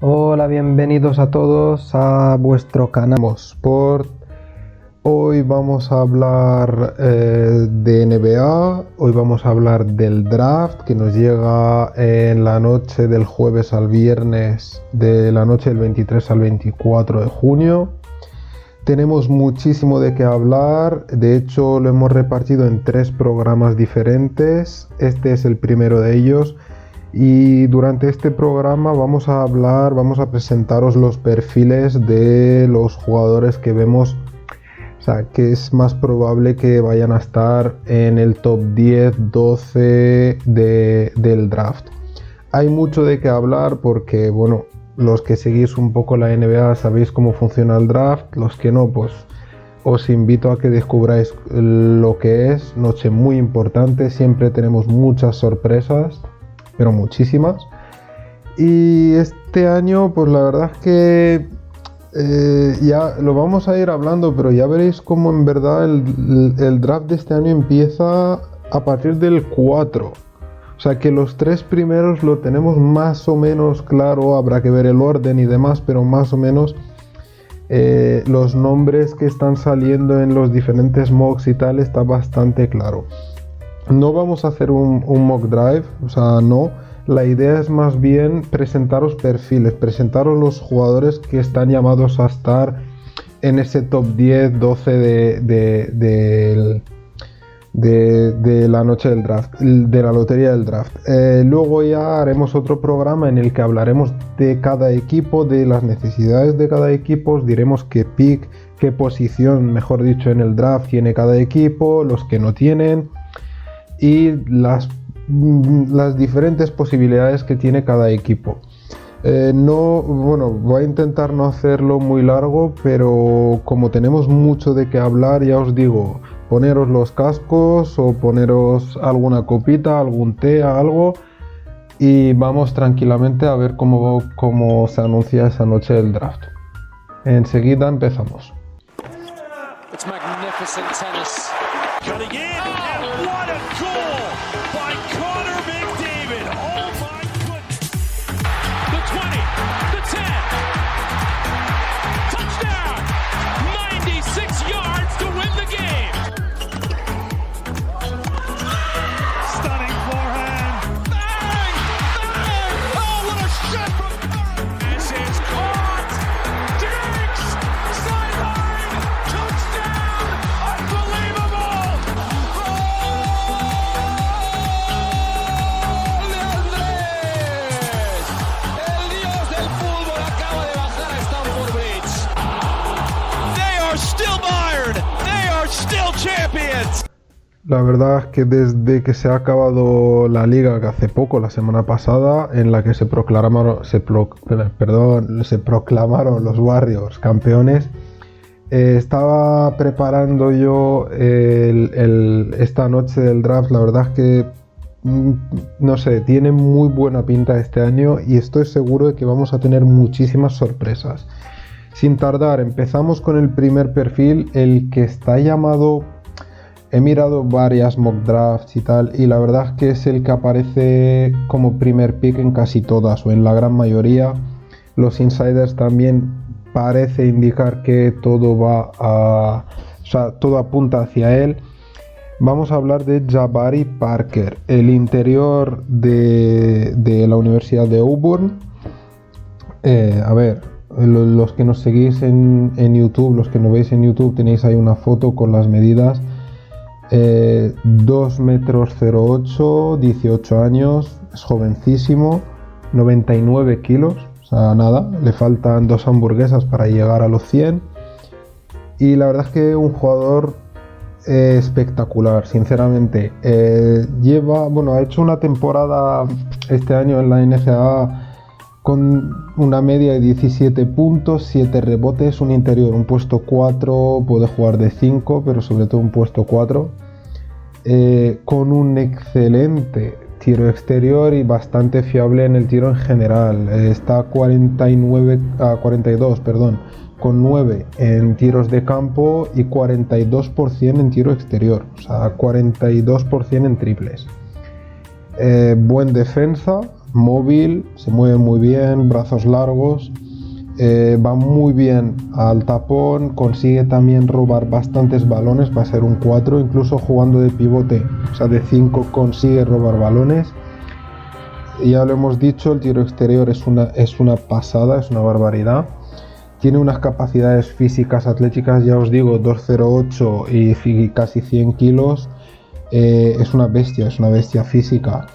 Hola, bienvenidos a todos a vuestro canal Sport. Hoy vamos a hablar de NBA, hoy vamos a hablar del draft que nos llega en la noche del jueves al viernes, de la noche del 23 al 24 de junio. Tenemos muchísimo de qué hablar, de hecho lo hemos repartido en 3 programas diferentes, este es el primero de ellos. Y durante este programa vamos a presentaros los perfiles de los jugadores que vemos, o sea, que es más probable que vayan a estar en el top 10, 12 del draft. Hay mucho de qué hablar porque, bueno, los que seguís un poco la NBA sabéis cómo funciona el draft, los que no, pues os invito a que descubráis lo que es. Noche muy importante, siempre tenemos muchas sorpresas, pero muchísimas. Y este año, pues la verdad es que ya lo vamos a ir hablando, pero ya veréis cómo en verdad el draft de este año empieza a partir del 4. O sea que los 3 primeros lo tenemos más o menos claro, habrá que ver el orden y demás, pero más o menos los nombres que están saliendo en los diferentes mocks y tal está bastante claro. No vamos a hacer un mock drive, o sea, no. La idea es más bien presentaros perfiles, presentaros los jugadores que están llamados a estar en ese top 10, 12 de la noche del draft, de la lotería del draft. Luego ya haremos otro programa en el que hablaremos de cada equipo, de las necesidades de cada equipo, os diremos qué pick, qué posición, mejor dicho, en el draft tiene cada equipo, los que no tienen, y las diferentes posibilidades que tiene cada equipo. Voy a intentar no hacerlo muy largo, pero como tenemos mucho de qué hablar, ya os digo, poneros los cascos o poneros alguna copita, algún té, algo, y vamos tranquilamente a ver cómo se anuncia esa noche del draft. Enseguida empezamos. It's magnificent tennis. Cutting in, and what a goal by Connor McDavid. Oh my goodness. The 20, the 10. Touchdown. 96 yards to win the game. Stunning forehand. Bang! Bang! Oh, what a shot from Curran. This is caught. Diggs! Sideline! Touchdown! Unbelievable! El dios del fútbol acaba de bajar a Stamford Bridge. They are still Bayern. They are still champions. La verdad es que desde que se ha acabado la liga, que hace poco, la semana pasada, en la que se proclamaron los Warriors campeones, estaba preparando yo esta noche del draft. La verdad es que no sé, tiene muy buena pinta este año y estoy seguro de que vamos a tener muchísimas sorpresas. Sin tardar, empezamos con el primer perfil, el que está llamado... He mirado varias mock drafts y tal, y la verdad es que es el que aparece como primer pick en casi todas o en la gran mayoría. Los insiders también parece indicar que todo todo apunta hacia él. Vamos a hablar de Jabari Parker, el interior de la Universidad de Auburn. Los que nos seguís en YouTube, los que no veis en YouTube, tenéis ahí una foto con las medidas. 2 metros 08, 18 años, es jovencísimo, 99 kilos, o sea, nada, le faltan 2 hamburguesas para llegar a los 100. Y la verdad es que un jugador espectacular, sinceramente. Ha hecho una temporada este año en la NCAA con una media de 17 puntos, 7 rebotes, un interior, un puesto 4, puede jugar de 5, pero sobre todo un puesto 4, con un excelente tiro exterior y bastante fiable en el tiro en general. Está 42, con 9 en tiros de campo y 42% en tiro exterior, o sea, 42% en triples. Buen defensa, móvil, se mueve muy bien, brazos largos, va muy bien al tapón, consigue también robar bastantes balones, va a ser un 4, incluso jugando de pivote, o sea de 5 consigue robar balones. Ya lo hemos dicho, el tiro exterior es una pasada, es una barbaridad. Tiene unas capacidades físicas, atléticas, ya os digo, 208 y casi 100 kilos. Es una bestia física.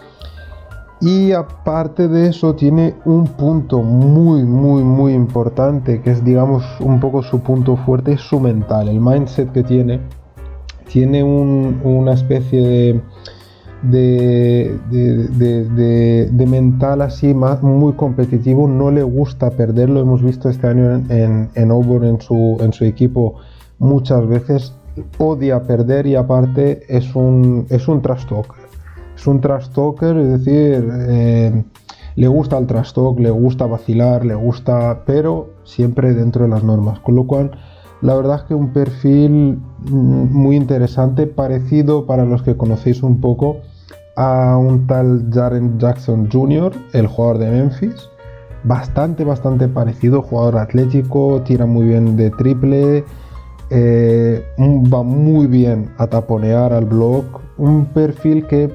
Y aparte de eso, tiene un punto muy importante, que es, digamos, un poco su punto fuerte, es su mental, el mindset que tiene. Tiene una especie de mental así muy competitivo, no le gusta perder, lo hemos visto este año en Auburn, en su equipo muchas veces, odia perder y aparte es un trash talker. Es un trash talker, es decir, le gusta el trash talk, le gusta vacilar, pero siempre dentro de las normas, con lo cual la verdad es que un perfil muy interesante, parecido, para los que conocéis un poco, a un tal Jaren Jackson Jr., el jugador de Memphis. Bastante parecido, jugador atlético, tira muy bien de triple, va muy bien a taponear al block. Un perfil que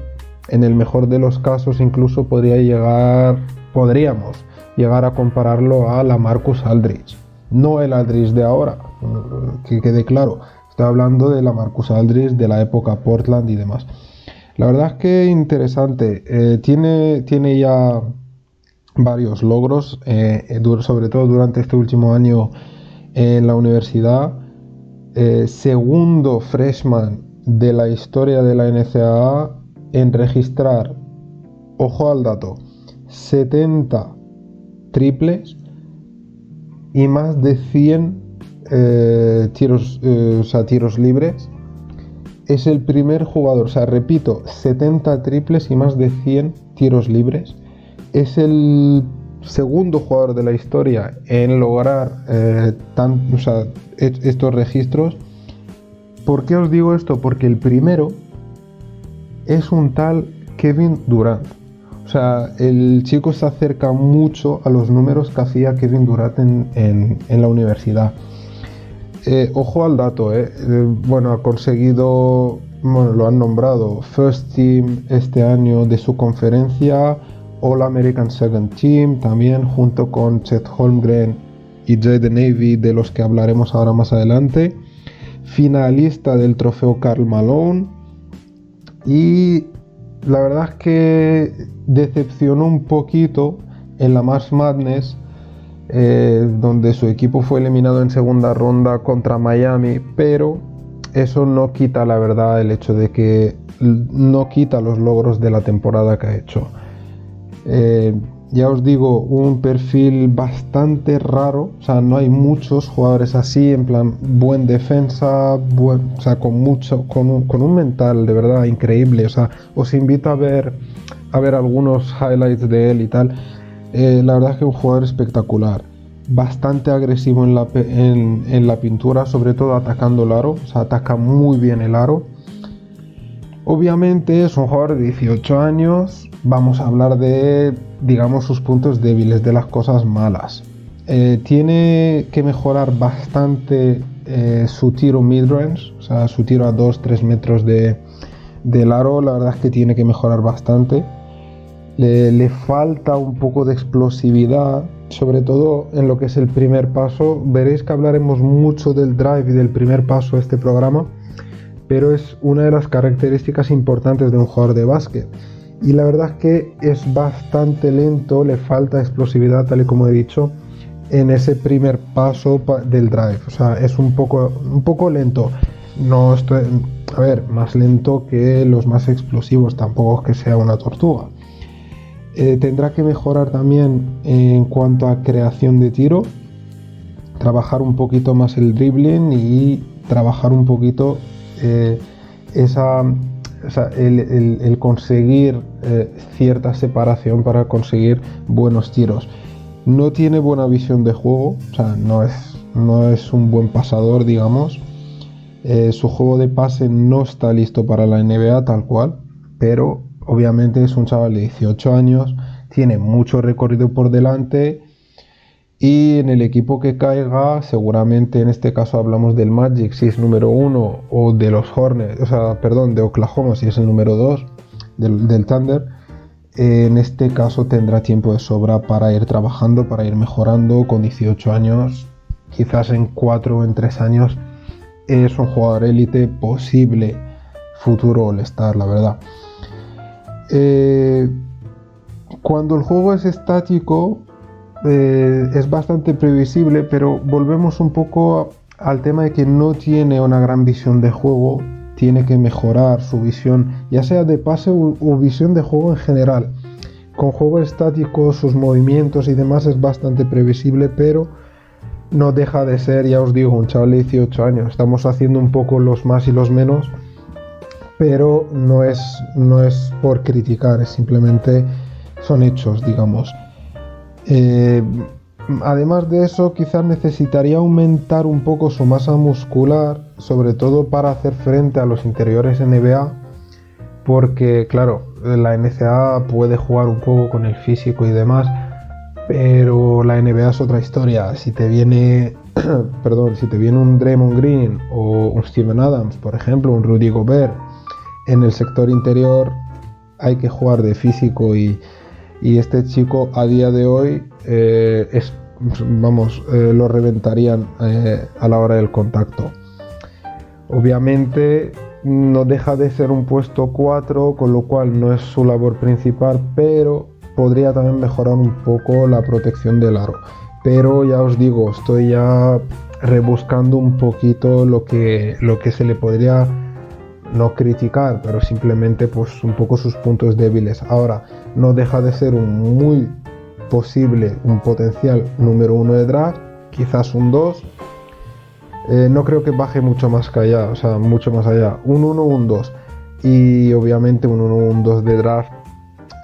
en el mejor de los casos incluso podríamos llegar a compararlo a la Marcus Aldridge. No el Aldridge de ahora, que quede claro, estoy hablando de la Marcus Aldridge de la época Portland y demás. La verdad es que interesante, tiene ya varios logros, sobre todo durante este último año en la universidad. Segundo freshman de la historia de la NCAA en registrar, ojo al dato, 70 triples y más de 100 tiros libres. Es el primer jugador, 70 triples y más de 100 tiros libres. Es el segundo jugador de la historia en lograr estos registros. ¿Por qué os digo esto? Porque el primero es un tal Kevin Durant. El chico se acerca mucho a los números que hacía Kevin Durant en la universidad. Ojo al dato, ha conseguido, lo han nombrado First Team este año de su conferencia, All American Second Team también, junto con Chet Holmgren y Jaden Ivey, de los que hablaremos ahora más adelante. Finalista del trofeo Karl Malone, y la verdad es que decepcionó un poquito en la March Madness, donde su equipo fue eliminado en segunda ronda contra Miami, pero eso no quita, la verdad, el hecho de que no quita los logros de la temporada que ha hecho. Ya os digo, un perfil bastante raro, no hay muchos jugadores así, en plan buen defensa, con un mental de verdad increíble. Os invito a ver algunos highlights de él y tal. La verdad es que es un jugador espectacular, bastante agresivo en la pintura, sobre todo atacando el aro, ataca muy bien el aro. Obviamente es un jugador de 18 años, vamos a hablar de, digamos, sus puntos débiles, de las cosas malas. Tiene que mejorar bastante su tiro midrange, su tiro a 2-3 metros del aro, la verdad es que tiene que mejorar bastante. Le falta un poco de explosividad, sobre todo en lo que es el primer paso. Veréis que hablaremos mucho del drive y del primer paso de este programa, pero es una de las características importantes de un jugador de básquet. Y la verdad es que es bastante lento, le falta explosividad, tal y como he dicho, en ese primer paso del drive. Es un poco lento. No estoy, más lento que los más explosivos, tampoco es que sea una tortuga. Tendrá que mejorar también en cuanto a creación de tiro, trabajar un poquito más el dribbling y trabajar un poquito el conseguir cierta separación para conseguir buenos tiros. No tiene buena visión de juego, no es un buen pasador, digamos. Su juego de pase no está listo para la NBA tal cual, pero obviamente es un chaval de 18 años tiene mucho recorrido por delante y en el equipo que caiga, seguramente en este caso hablamos del Magic si es número 1 o de los Hornets, de Oklahoma si es el número 2 del Thunder, en este caso tendrá tiempo de sobra para ir trabajando, para ir mejorando con 18 años, quizás en 4 o en 3 años es un jugador élite posible, futuro All-Star, la verdad. Cuando el juego es estático es bastante previsible, pero volvemos un poco al tema de que no tiene una gran visión de juego, tiene que mejorar su visión, ya sea de pase o visión de juego en general. Con juego estático, sus movimientos y demás es bastante previsible, pero no deja de ser, ya os digo, un chaval de 18 años. Estamos haciendo un poco los más y los menos, pero no es por criticar, es simplemente son hechos, digamos. Además de eso, quizás necesitaría aumentar un poco su masa muscular, sobre todo para hacer frente a los interiores NBA, porque claro, la NCAA puede jugar un poco con el físico y demás, pero la NBA es otra historia. Si te viene un Draymond Green o un Steven Adams, por ejemplo, un Rudy Gobert, en el sector interior hay que jugar de físico y este chico a día de hoy lo reventarían a la hora del contacto. Obviamente no deja de ser un puesto 4, con lo cual no es su labor principal, pero podría también mejorar un poco la protección del aro. Pero ya os digo, estoy ya rebuscando un poquito lo que se le podría no criticar, pero simplemente pues un poco sus puntos débiles. Ahora, no deja de ser un potencial número 1 de draft, quizás un 2. No creo que baje mucho más que allá, mucho más allá. Un 1, un 2. Y obviamente un 1, un 2 de draft.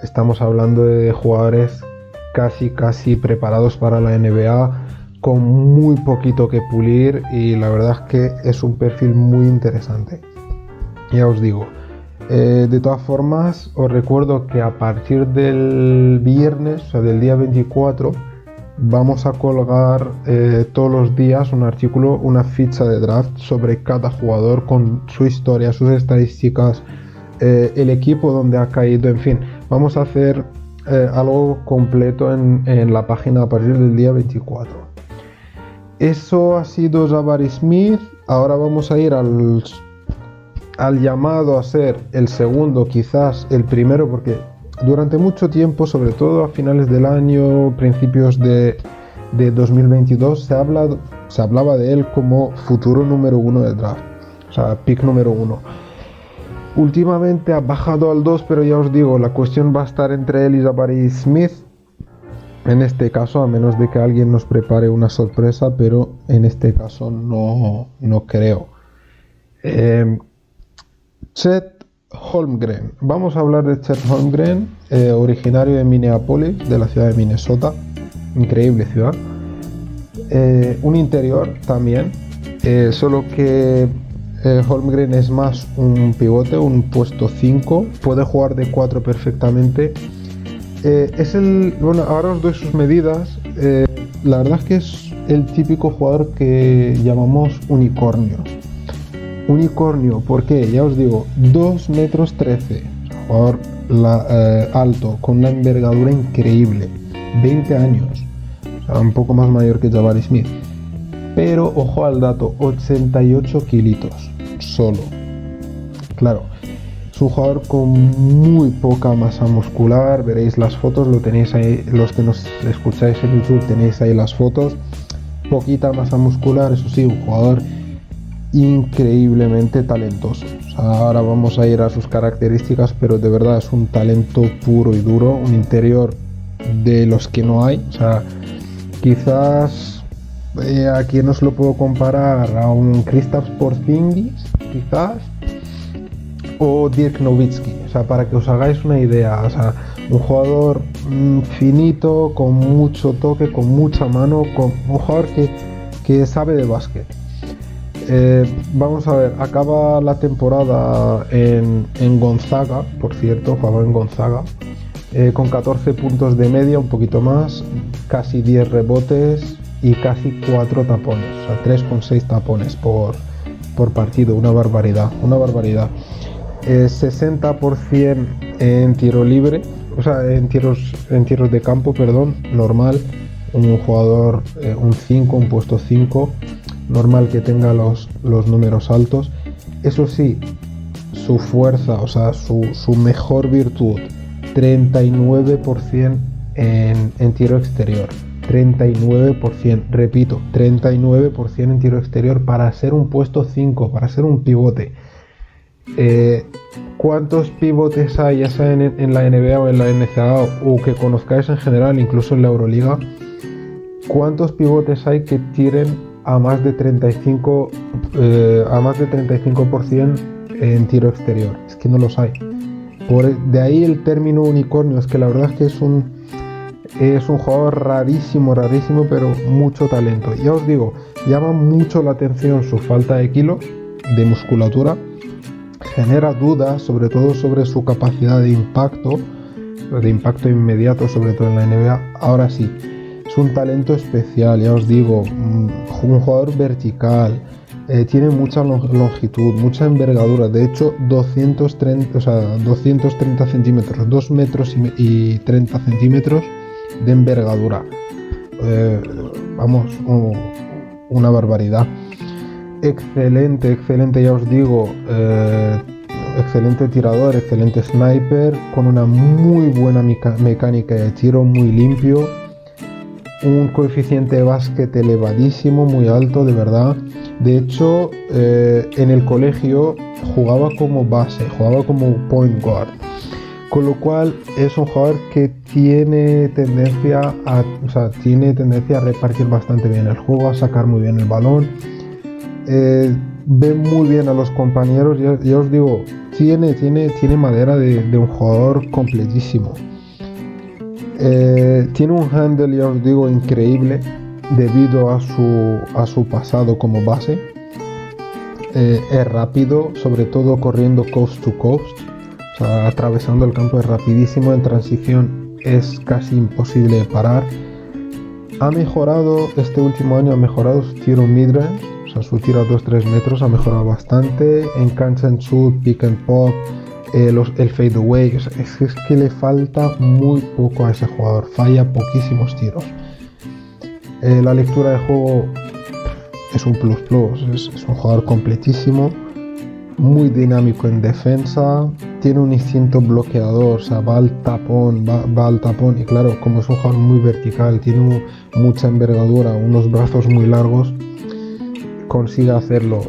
Estamos hablando de jugadores casi preparados para la NBA, con muy poquito que pulir, y la verdad es que es un perfil muy interesante. Ya os digo, de todas formas os recuerdo que a partir del viernes, del día 24, vamos a colgar todos los días un artículo, una ficha de draft sobre cada jugador con su historia, sus estadísticas, el equipo donde ha caído, en fin, vamos a hacer algo completo en la página a partir del día 24. Eso ha sido Jabari Smith. Ahora vamos a ir al llamado a ser el segundo, quizás el primero, porque durante mucho tiempo, sobre todo a finales del año, principios de 2022, se hablaba de él como futuro número 1 del draft, pick número 1. Últimamente ha bajado al 2, pero ya os digo, la cuestión va a estar entre él y Jabari Smith, en este caso, a menos de que alguien nos prepare una sorpresa, pero en este caso no creo. Chet Holmgren. Vamos a hablar de Chet Holmgren, originario de Minneapolis, de la ciudad de Minnesota. Increíble ciudad. Un interior también, solo que Holmgren es más un pivote, un puesto 5. Puede jugar de 4 perfectamente. Ahora os doy sus medidas. La verdad es que es el típico jugador que llamamos unicornio. Unicornio, ¿por qué? Ya os digo, 2 metros 13, jugador alto, con una envergadura increíble, 20 años, un poco más mayor que Jabari Smith, pero ojo al dato, 88 kilitos, solo. Claro, es un jugador con muy poca masa muscular, veréis las fotos, lo tenéis ahí, los que nos escucháis en YouTube tenéis ahí las fotos, poquita masa muscular, eso sí, un jugador increíblemente talentoso. Ahora vamos a ir a sus características, pero de verdad es un talento puro y duro, un interior de los que no hay. Quizás aquí no os lo puedo comparar a un Kristaps Porzingis, quizás, o Dirk Nowitzki, para que os hagáis una idea. Un jugador finito, con mucho toque, con mucha mano, con un jugador que sabe de básquet. Vamos a ver, acaba la temporada en Gonzaga, por cierto, jugaba en Gonzaga, con 14 puntos de media, un poquito más, casi 10 rebotes y casi 4 tapones, o sea, 3,6 tapones por partido, una barbaridad. 60% en tiro libre, o sea, en tiros de campo, perdón, normal. Un jugador, un 5, un puesto 5, normal que tenga los números altos. Eso sí, su fuerza, o sea, su mejor virtud, 39% en tiro exterior. 39%, repito, 39% en tiro exterior para ser un puesto 5, para ser un pivote. ¿Cuántos pivotes hay, ya sea en la NBA o en la NCAA, o que conozcáis en general, incluso en la Euroliga? ¿Cuántos pivotes hay que tiren a más de 35% en tiro exterior? Es que no los hay. De ahí el término unicornio. Es que la verdad es que es un jugador rarísimo, pero mucho talento. Ya os digo, llama mucho la atención su falta de kilos, de musculatura. Genera dudas, sobre todo sobre su capacidad de impacto inmediato, sobre todo en la NBA. Ahora sí, es un talento especial, ya os digo, un jugador vertical, tiene mucha longitud, mucha envergadura. De hecho, 230 centímetros, 2 metros y 30 centímetros de envergadura. Vamos, una barbaridad. Excelente, ya os digo, excelente tirador, excelente sniper, con una muy buena mecánica de tiro, muy limpio, un coeficiente de básquet elevadísimo, muy alto, de verdad. De hecho, en el colegio jugaba como base, jugaba como point guard, con lo cual es un jugador que tiene tendencia a repartir bastante bien el juego, a sacar muy bien el balón. Ve muy bien a los compañeros, ya os digo, tiene madera de un jugador completísimo. Tiene un handle, ya os digo, increíble debido a su pasado como base. Es rápido, sobre todo corriendo coast to coast, o sea, atravesando el campo es rapidísimo, en transición es casi imposible de parar. Ha mejorado, este último año ha mejorado su tiro midrange, o sea, su tiro a 2-3 metros ha mejorado bastante. En catch and shoot, pick and pop, el fade away, o sea, es que le falta muy poco a ese jugador, falla poquísimos tiros. La lectura de juego es un plus, es un jugador completísimo, muy dinámico en defensa, tiene un instinto bloqueador, o sea, va al tapón, y claro, como es un jugador muy vertical, tiene mucha envergadura, unos brazos muy largos, consigue hacerlo.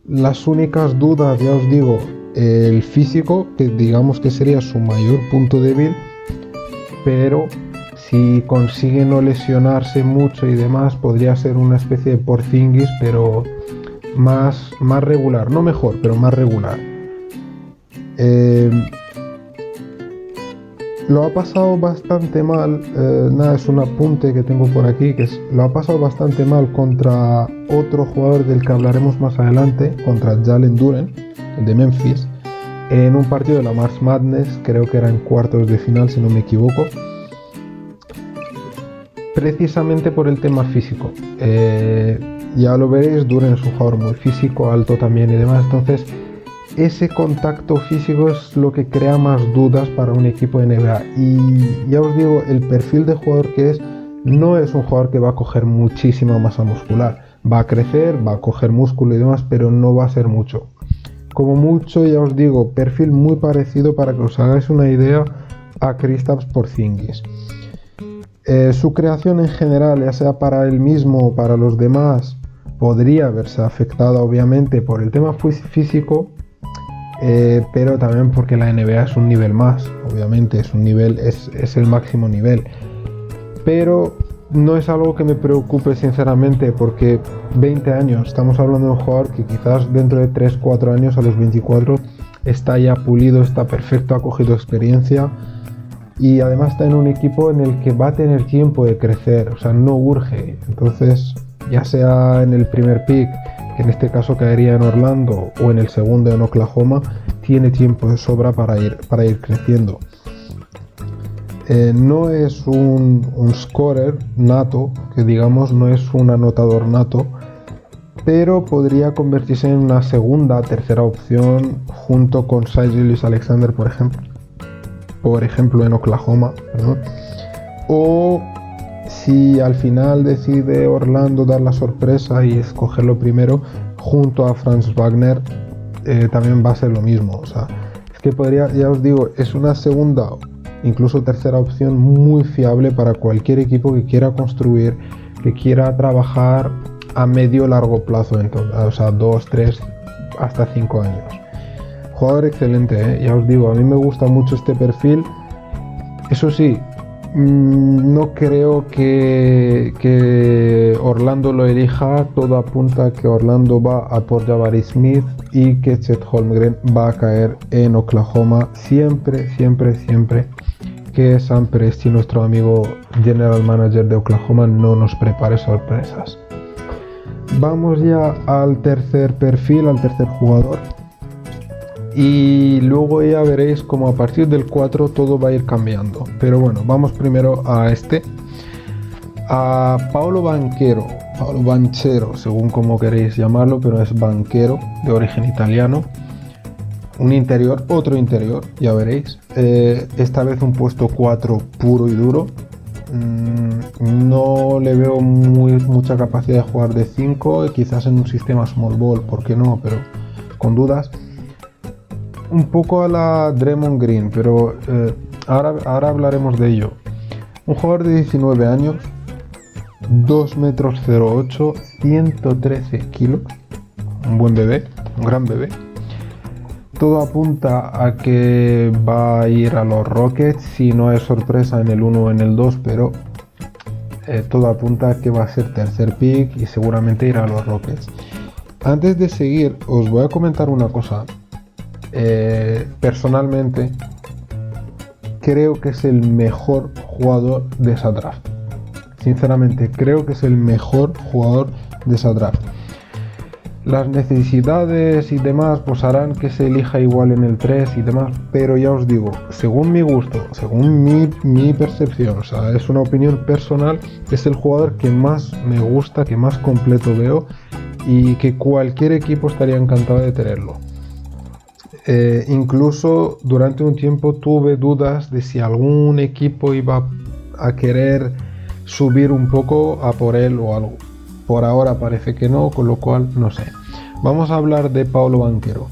Las únicas dudas, ya os digo, el físico, que digamos que sería su mayor punto débil, pero si consigue no lesionarse mucho y demás, podría ser una especie de Porzingis, pero más regular, no mejor, pero más regular. Lo ha pasado bastante mal, es un apunte que tengo por aquí, lo ha pasado bastante mal contra otro jugador del que hablaremos más adelante, contra Jalen Duren, de Memphis, en un partido de la March Madness, creo que era en cuartos de final, si no me equivoco, precisamente por el tema físico. Ya lo veréis, Duren es un jugador muy físico, alto también y demás, entonces ese contacto físico es lo que crea más dudas para un equipo de NBA. Y ya os digo, el perfil de jugador que no es un jugador que va a coger muchísima masa muscular, va a crecer, va a coger músculo y demás, pero no va a ser mucho. Como mucho, ya os digo, perfil muy parecido, para que os hagáis una idea, a Kristaps Porzingis. Su creación en general, ya sea para él mismo o para los demás, podría verse afectada obviamente por el tema físico, pero también porque la NBA es un nivel más, obviamente es el máximo nivel, pero no es algo que me preocupe sinceramente, porque 20 años, estamos hablando de un jugador que quizás dentro de 3-4 años, a los 24, está ya pulido, está perfecto, ha cogido experiencia y además está en un equipo en el que va a tener tiempo de crecer, o sea, no urge. Entonces, ya sea en el primer pick, que en este caso caería en Orlando, o en el segundo en Oklahoma, tiene tiempo de sobra para ir creciendo. No es un scorer nato, que digamos no es un anotador nato, pero podría convertirse en una segunda, tercera opción junto con Shai Gilgeous-Alexander, por ejemplo en Oklahoma, ¿no? O si al final decide Orlando dar la sorpresa y escogerlo primero junto a Franz Wagner, también va a ser lo mismo. O sea, es que podría, ya os digo, es una segunda, incluso tercera opción muy fiable para cualquier equipo que quiera construir, que quiera trabajar a medio largo plazo, entonces, o sea, 2, 3, hasta 5 años. Jugador excelente, ya os digo, a mí me gusta mucho este perfil. Eso sí, no creo que Orlando lo elija. Todo apunta a que Orlando va a por Jabari Smith y que Chet Holmgren va a caer en Oklahoma siempre que Sam Presti, nuestro amigo general manager de Oklahoma, no nos prepare sorpresas. Vamos ya al tercer perfil, al tercer jugador, y luego ya veréis como a partir del 4 todo va a ir cambiando. Pero bueno, vamos primero a Paolo Banchero, según como queréis llamarlo, pero es Banchero, de origen italiano. Un interior, otro interior, ya veréis. Esta vez un puesto 4 puro y duro. No le veo mucha capacidad de jugar de 5, quizás en un sistema small ball, ¿por qué no? Pero con dudas. Un poco a la Draymond Green, pero ahora hablaremos de ello. Un jugador de 19 años, 2 metros 08, 113 kilos, un buen bebé, un gran bebé. Todo apunta a que va a ir a los Rockets, si no es sorpresa en el 1 o en el 2, pero todo apunta a que va a ser tercer pick y seguramente irá a los Rockets. Antes de seguir, os voy a comentar una cosa. Personalmente, creo que es el mejor jugador de esa draft. Sinceramente, creo que es el mejor jugador de esa draft. Las necesidades y demás pues harán que se elija igual en el 3 y demás, pero ya os digo, según mi gusto, según mi percepción, o sea, es una opinión personal, es el jugador que más me gusta, que más completo veo y que cualquier equipo estaría encantado de tenerlo. Incluso durante un tiempo tuve dudas de si algún equipo iba a querer subir un poco a por él o algo. Por ahora parece que no, con lo cual no sé. Vamos a hablar de Paolo Banchero.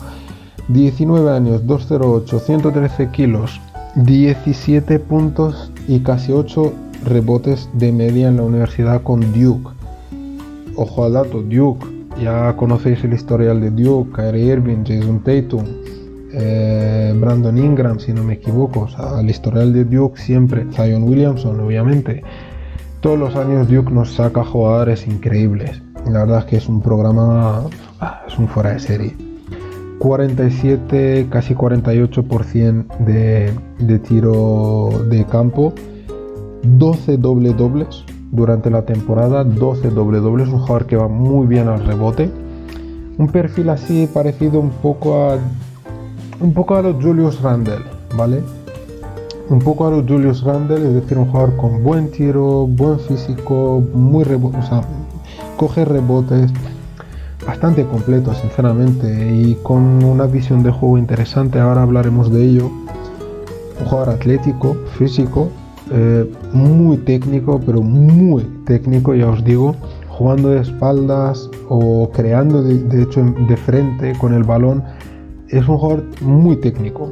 19 años, 208, 113 kilos, 17 puntos y casi 8 rebotes de media en la universidad con Duke. Ojo al dato, Duke. Ya conocéis el historial de Duke, Kyrie Irving, Jason Tatum, Brandon Ingram, si no me equivoco. O sea, el historial de Duke siempre, Zion Williamson, obviamente. Todos los años Duke nos saca jugadores increíbles. La verdad es que es un programa, es un fuera de serie. 47, casi 48% de tiro de campo. 12 dobles durante la temporada. 12 dobles, un jugador que va muy bien al rebote. Un perfil así parecido un poco a los Julius Randle, ¿vale? Un poco a los Julius Randle, es decir, un jugador con buen tiro, buen físico, muy o sea, coge rebotes, bastante completo, sinceramente, y con una visión de juego interesante. Ahora hablaremos de ello. Un jugador atlético, físico, muy técnico, pero muy técnico, ya os digo, jugando de espaldas o creando de hecho de frente con el balón. Es un jugador muy técnico.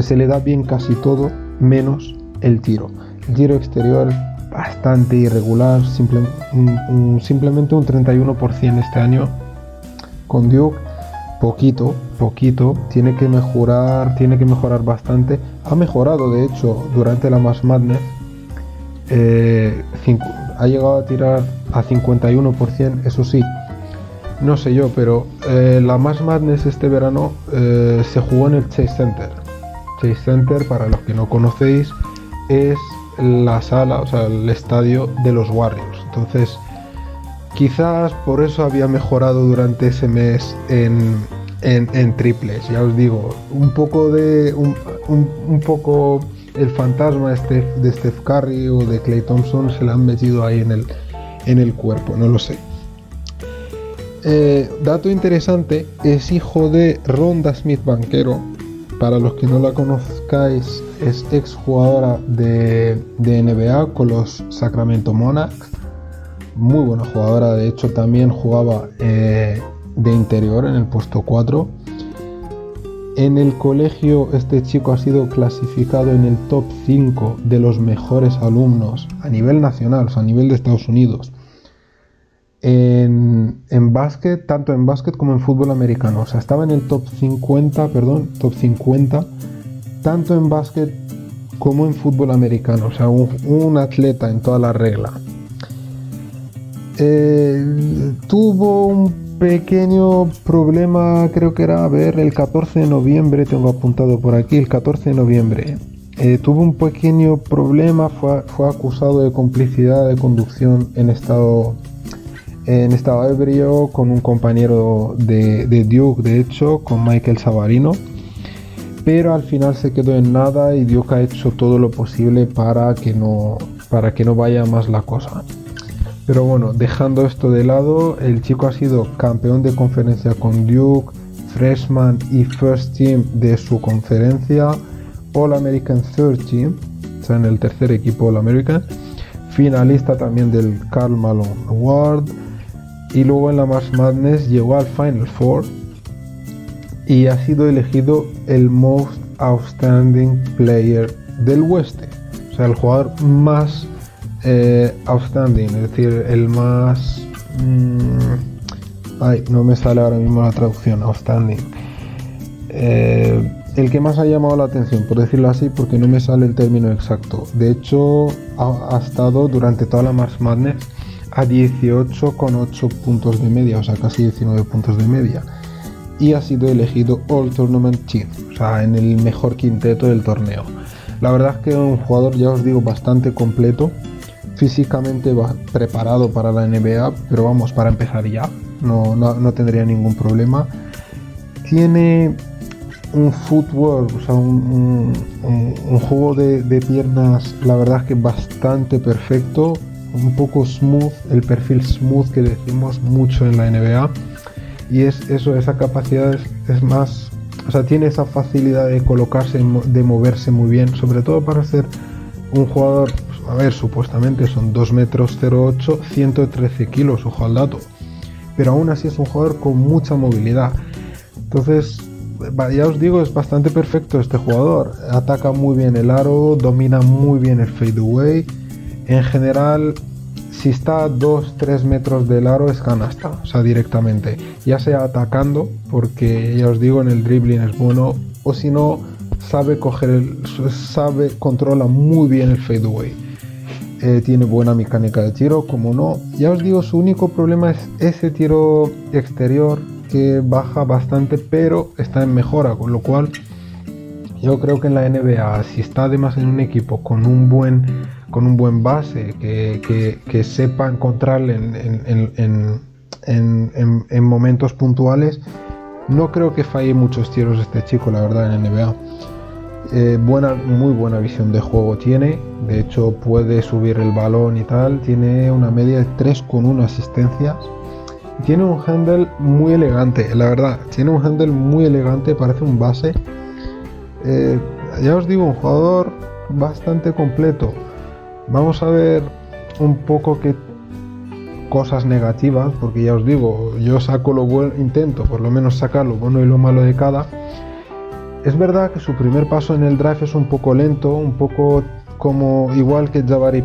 Se le da bien casi todo, menos el tiro. El tiro exterior bastante irregular, simplemente un 31% este año con Duke. Poquito, tiene que mejorar bastante. Ha mejorado, de hecho, durante la March Madness. Ha llegado a tirar a 51%, eso sí. No sé yo, pero la March Madness este verano se jugó en el Chase Center. Chase Center, para los que no conocéis, es la sala, o sea, el estadio de los Warriors. Entonces, quizás por eso había mejorado durante ese mes en triples. Ya os digo, un poco el fantasma de Steph Curry o de Klay Thompson se le han metido ahí en el cuerpo, no lo sé. Dato interesante, es hijo de Rhonda Smith Banchero. Para los que no la conozcáis, es exjugadora de NBA con los Sacramento Monarchs. Muy buena jugadora, de hecho también jugaba de interior en el puesto 4. En el colegio este chico ha sido clasificado en el top 5 de los mejores alumnos a nivel nacional, o sea, a nivel de Estados Unidos. En básquet, tanto en básquet como en fútbol americano, o sea, estaba en el top 50, tanto en básquet como en fútbol americano, o sea, un atleta en toda la regla. Tuvo un pequeño problema, creo que era, el 14 de noviembre, tengo apuntado por aquí, el 14 de noviembre. Tuvo un pequeño problema, fue acusado de complicidad de conducción en estado ebrio con un compañero de Duke, de hecho, con Michael Savarino, pero al final se quedó en nada y Duke ha hecho todo lo posible para que no vaya más la cosa. Pero bueno, dejando esto de lado, el chico ha sido campeón de conferencia con Duke, freshman y first team de su conferencia, All-American Third Team, o sea, en el tercer equipo All-American, finalista también del Karl Malone Award, y luego en la March Madness llegó al Final Four y ha sido elegido el Most Outstanding Player del Oeste, o sea, el jugador más outstanding, es decir, el más no me sale ahora mismo la traducción, outstanding, el que más ha llamado la atención, por decirlo así, porque no me sale el término exacto. De hecho, ha estado durante toda la March Madness a 18,8 puntos de media, o sea, casi 19 puntos de media, y ha sido elegido All Tournament Team, o sea, en el mejor quinteto del torneo. La verdad es que es un jugador, ya os digo, bastante completo, físicamente preparado para la NBA, pero vamos, para empezar ya, no tendría ningún problema. Tiene un footwork, o sea, un juego de piernas, la verdad es que bastante perfecto, un poco smooth, el perfil smooth que decimos mucho en la NBA, y esa capacidad es más, o sea, tiene esa facilidad de colocarse, de moverse muy bien, sobre todo para ser un jugador, supuestamente son 2 metros 08, 113 kilos, ojo al dato, pero aún así es un jugador con mucha movilidad. Entonces, ya os digo, es bastante perfecto este jugador, ataca muy bien el aro, domina muy bien el fadeaway. En general, si está a 2-3 metros del aro es canasta, o sea, directamente, ya sea atacando, porque ya os digo, en el dribbling es bueno, o si no, controla muy bien el fadeaway. Tiene buena mecánica de tiro, como no. Ya os digo, su único problema es ese tiro exterior que baja bastante, pero está en mejora, con lo cual yo creo que en la NBA, si está además en un equipo con un buen base que sepa encontrarle en momentos puntuales, no creo que falle muchos tiros este chico, la verdad, en NBA. Muy buena visión de juego tiene, de hecho puede subir el balón y tal, tiene una media de 3,1 asistencias, tiene un handle muy elegante, la verdad, parece un base. Ya os digo, un jugador bastante completo. Vamos a ver un poco qué cosas negativas, porque ya os digo, yo saco lo bueno, intento por lo menos sacar lo bueno y lo malo de cada. Es verdad que su primer paso en el draft es un poco lento, un poco como igual que Jabari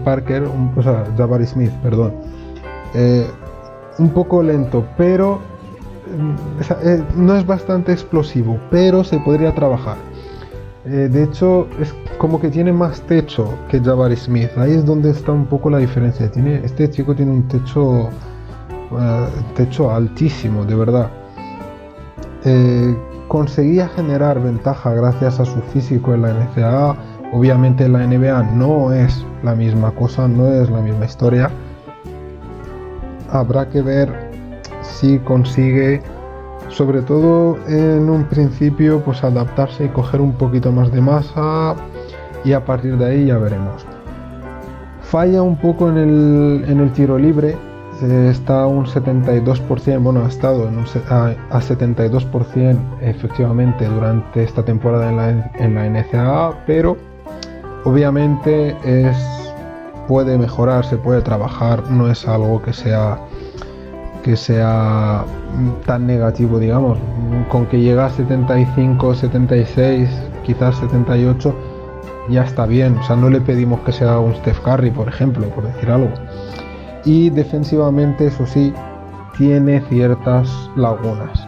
Smith, perdón. Un poco lento, pero no es bastante explosivo, pero se podría trabajar. De hecho, es como que tiene más techo que Jabari Smith. Ahí es donde está un poco la diferencia. Este chico tiene un techo altísimo, de verdad. Conseguía generar ventaja gracias a su físico en la NCAA. Obviamente en la NBA no es la misma cosa, no es la misma historia. Habrá que ver si consigue, sobre todo en un principio, pues adaptarse y coger un poquito más de masa, y a partir de ahí ya veremos. Falla un poco en el tiro libre, está un 72%, bueno, ha estado a 72% efectivamente durante esta temporada en la NCAA, pero obviamente puede mejorar, se puede trabajar, no es algo que sea tan negativo, digamos. Con que llega a 75, 76, quizás 78, ya está bien. O sea, no le pedimos que sea un Steph Curry, por ejemplo, por decir algo. Y defensivamente, eso sí, tiene ciertas lagunas.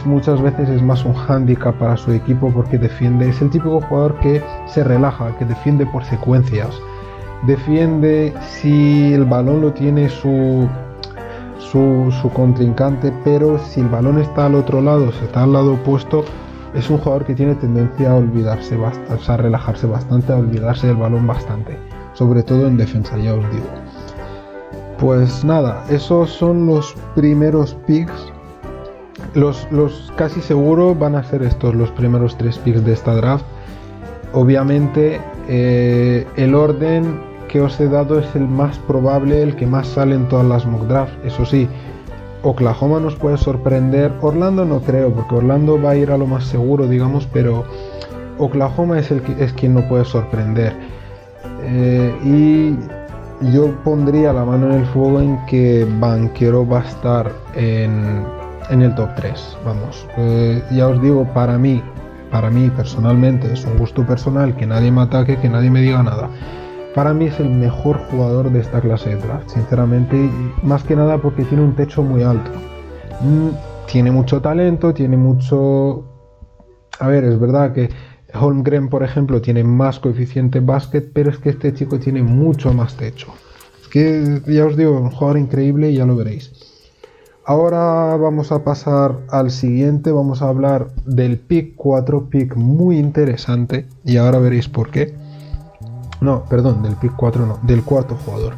Muchas veces es más un hándicap para su equipo porque defiende, es el típico jugador que se relaja, que defiende por secuencias. Defiende si el balón lo tiene su contrincante, pero si el balón está al otro lado, si está al lado opuesto, es un jugador que tiene tendencia a olvidarse bastante, o sea, a relajarse bastante, a olvidarse del balón bastante, sobre todo en defensa, ya os digo. Pues nada, esos son los primeros picks. Los casi seguro van a ser estos los primeros 3 picks de esta draft. Obviamente el orden que os he dado es el más probable, el que más sale en todas las mock drafts. Eso sí, Oklahoma nos puede sorprender, Orlando no creo, porque Orlando va a ir a lo más seguro, digamos, pero Oklahoma es quien no puede sorprender. Y yo pondría la mano en el fuego en que Banchero va a estar en el top 3, vamos. Ya os digo, para mí personalmente, es un gusto personal, que nadie me ataque, que nadie me diga nada. Para mí es el mejor jugador de esta clase de draft, sinceramente, y más que nada porque tiene un techo muy alto. Tiene mucho talento, tiene mucho... A ver, es verdad que Holmgren, por ejemplo, tiene más coeficiente básquet, pero es que este chico tiene mucho más techo. Es que, ya os digo, un jugador increíble y ya lo veréis. Ahora vamos a pasar al siguiente, vamos a hablar del pick 4, pick muy interesante, y ahora veréis por qué. No, perdón, del pick 4 no, del cuarto jugador.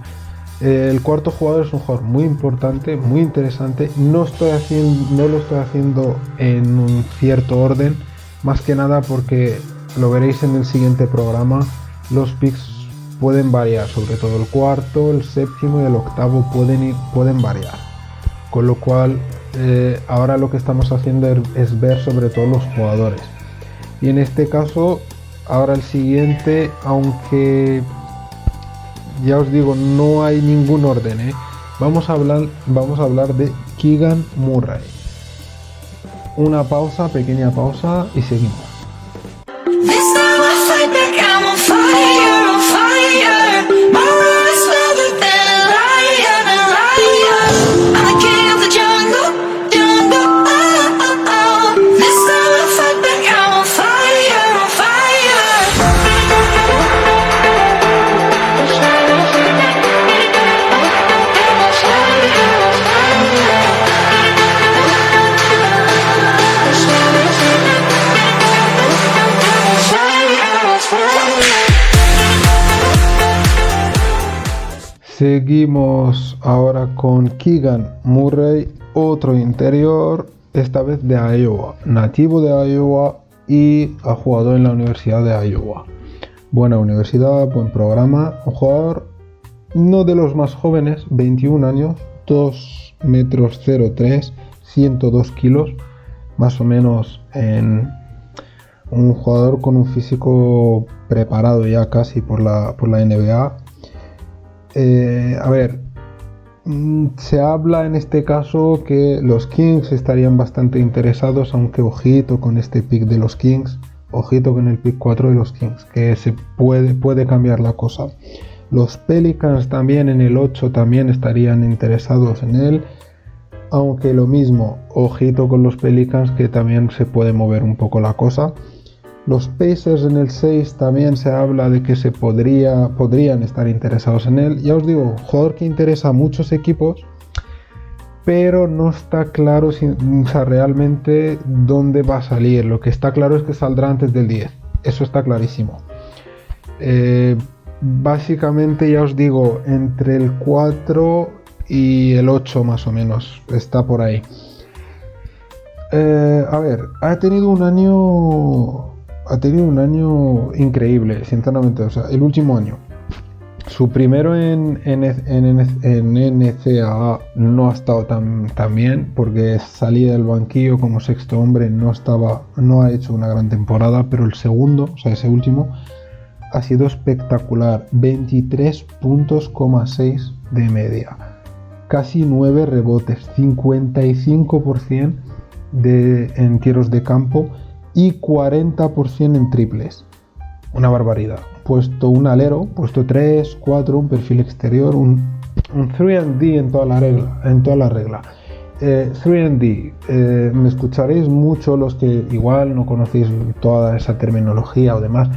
El cuarto jugador es un jugador muy importante, muy interesante. No lo estoy haciendo en un cierto orden, más que nada porque lo veréis en el siguiente programa. Los picks pueden variar, sobre todo el cuarto, el séptimo y el octavo pueden variar. Con lo cual, ahora lo que estamos haciendo es ver sobre todo los jugadores. Y en este caso, ahora el siguiente, aunque ya os digo, no hay ningún orden, vamos a hablar de Keegan Murray. Una pausa, pequeña pausa y seguimos. Seguimos ahora con Keegan Murray, otro interior, esta vez de Iowa, nativo de Iowa y ha jugado en la Universidad de Iowa. Buena universidad, buen programa, un jugador no de los más jóvenes, 21 años, 2 metros 03, 102 kilos, más o menos, en un jugador con un físico preparado ya casi por la NBA. A ver, se habla en este caso que los Kings estarían bastante interesados, aunque ojito con este pick de los Kings, ojito con el pick 4 de los Kings, que se puede cambiar la cosa. Los Pelicans también en el 8 también estarían interesados en él, aunque lo mismo, ojito con los Pelicans, que también se puede mover un poco la cosa. Los Pacers en el 6 también se habla de que podrían estar interesados en él. Ya os digo, jugador que interesa a muchos equipos, pero no está claro realmente dónde va a salir. Lo que está claro es que saldrá antes del 10. Eso está clarísimo. Básicamente, ya os digo, entre el 4 y el 8 más o menos. Está por ahí. A ver, ha tenido un año ha tenido un año increíble, sinceramente. O sea, el último año. Su primero en NCAA no ha estado tan bien, porque salía del banquillo como sexto hombre, no ha hecho una gran temporada, pero el segundo, o sea, ese último, ha sido espectacular. 23 puntos, 6 de media, casi 9 rebotes, 55% en tiros de campo y 40% en triples. Una barbaridad. Puesto un alero, puesto 3, 4, un perfil exterior, un 3&D en toda la regla. 3&D, me escucharéis mucho los que igual no conocéis toda esa terminología o demás.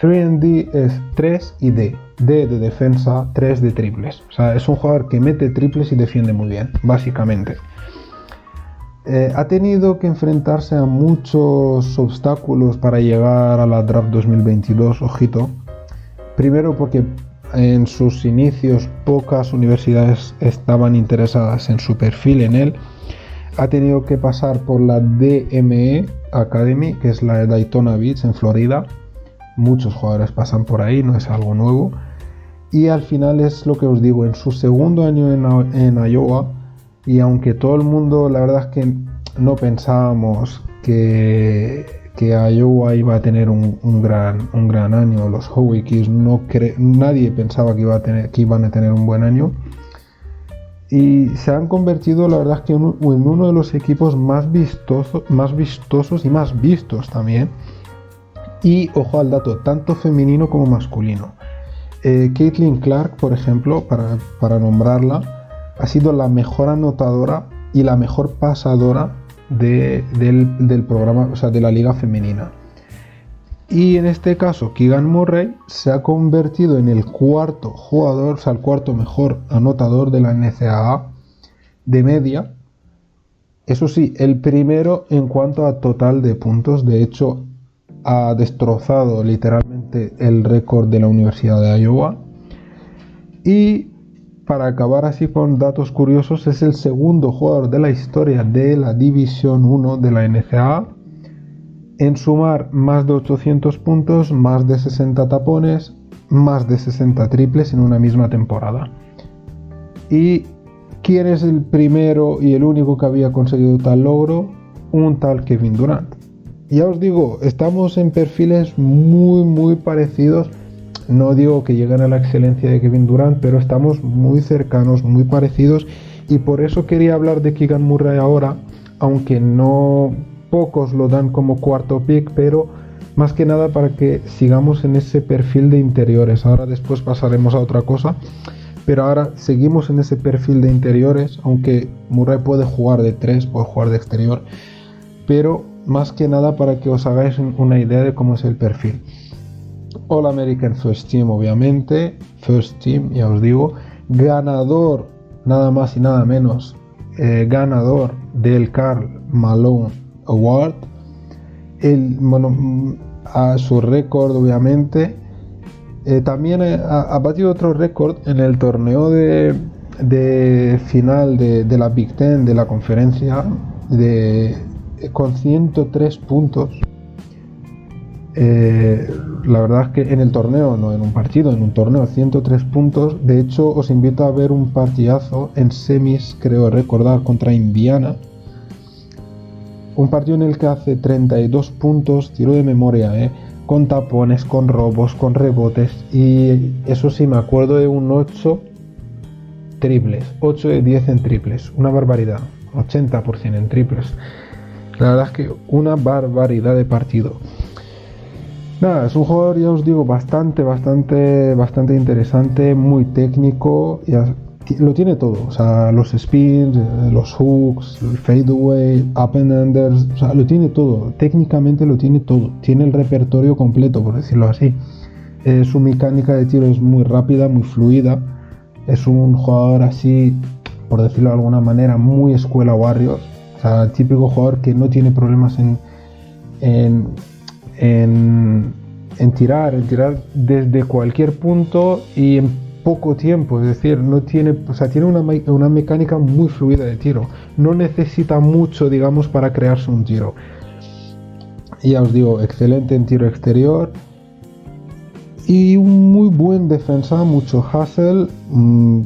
3&D es 3 y D. D de defensa, 3 de triples. O sea, es un jugador que mete triples y defiende muy bien, básicamente. Ha tenido que enfrentarse a muchos obstáculos para llegar a la draft 2022, ojito. Primero porque en sus inicios pocas universidades estaban interesadas en su perfil, en él. Ha tenido que pasar por la DME Academy, que es la de Daytona Beach en Florida. Muchos jugadores pasan por ahí, no es algo nuevo. Y al final es lo que os digo, en su segundo año en Iowa, y aunque todo el mundo, la verdad es que no pensábamos que Iowa iba a tener un gran año, los Hokies, nadie pensaba que iban a tener un buen año, y se han convertido, la verdad es que en uno de los equipos más vistosos y más vistos también. Y ojo al dato, tanto femenino como masculino. Caitlin Clark, por ejemplo, para nombrarla, ha sido la mejor anotadora y la mejor pasadora del programa, o sea, de la liga femenina. Y en este caso, Keegan Murray se ha convertido en el cuarto jugador, o sea, el cuarto mejor anotador de la NCAA de media. Eso sí, el primero en cuanto a total de puntos. De hecho, ha destrozado literalmente el récord de la Universidad de Iowa. Y para acabar así con datos curiosos, es el segundo jugador de la historia de la División 1 de la NCAA en sumar más de 800 puntos, más de 60 tapones, más de 60 triples en una misma temporada. ¿Y quién es el primero y el único que había conseguido tal logro? Un tal Kevin Durant. Ya os digo, estamos en perfiles muy parecidos. No digo que lleguen a la excelencia de Kevin Durant, pero estamos muy cercanos, muy parecidos, y por eso quería hablar de Keegan Murray ahora, aunque no pocos lo dan como cuarto pick, pero más que nada para que sigamos en ese perfil de interiores. Ahora después pasaremos a otra cosa, pero ahora seguimos en ese perfil de interiores, aunque Murray puede jugar de 3, puede jugar de exterior, pero más que nada para que os hagáis una idea de cómo es el perfil. All American First Team, obviamente, First Team, ya os digo, ganador, nada más y nada menos, ganador del Karl Malone Award, a su récord, obviamente. También ha batido otro récord en el torneo de final de la Big Ten, de la conferencia, con 103 puntos. La verdad es que en el torneo, no en un partido, en un torneo, 103 puntos. De hecho, os invito a ver un partidazo en semis, creo recordar, contra Indiana. Un partido en el que hace 32 puntos, tiro de memoria, con tapones, con robos, con rebotes. Y eso sí, me acuerdo de un 8 triples, 8 de 10 en triples. Una barbaridad, 80% en triples. La verdad es que una barbaridad de partido. Nada, es un jugador, ya os digo, bastante interesante, muy técnico, lo tiene todo, o sea, los spins, los hooks, el fadeaway, up and unders, o sea, lo tiene todo, técnicamente lo tiene todo, tiene el repertorio completo, por decirlo así. Su mecánica de tiro es muy rápida, muy fluida, es un jugador así, por decirlo de alguna manera, muy escuela Warriors, o sea, típico jugador que no tiene problemas en tirar desde cualquier punto y en poco tiempo, es decir, tiene una mecánica muy fluida de tiro, no necesita mucho, digamos, para crearse un tiro. Ya os digo, excelente en tiro exterior y un muy buen defensa, mucho hustle,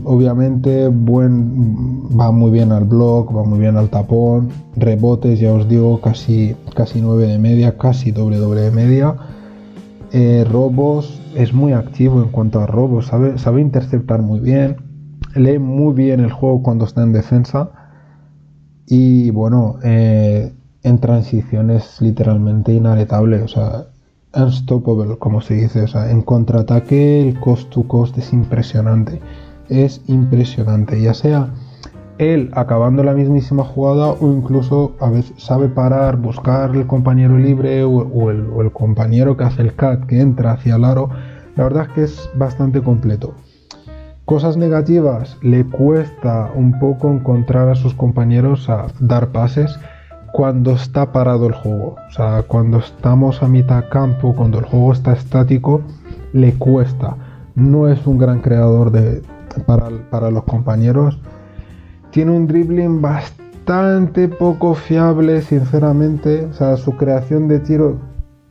obviamente va muy bien al block, va muy bien al tapón, rebotes, ya os digo, casi 9 de media, casi doble de media. Robos, es muy activo en cuanto a robos, sabe interceptar muy bien, lee muy bien el juego cuando está en defensa y bueno, en transición es literalmente inaretable, o sea, unstoppable, como se dice, o sea, en contraataque el cost to cost es impresionante, ya sea él acabando la mismísima jugada o incluso a veces sabe parar, buscar el compañero libre o el compañero que hace el cut, que entra hacia el aro. La verdad es que es bastante completo. Cosas negativas, le cuesta un poco encontrar a sus compañeros a dar pases cuando está parado el juego, o sea, cuando estamos a mitad campo, cuando el juego está estático, le cuesta. No es un gran creador para los compañeros. Tiene un dribbling bastante poco fiable, sinceramente. O sea, su creación de tiro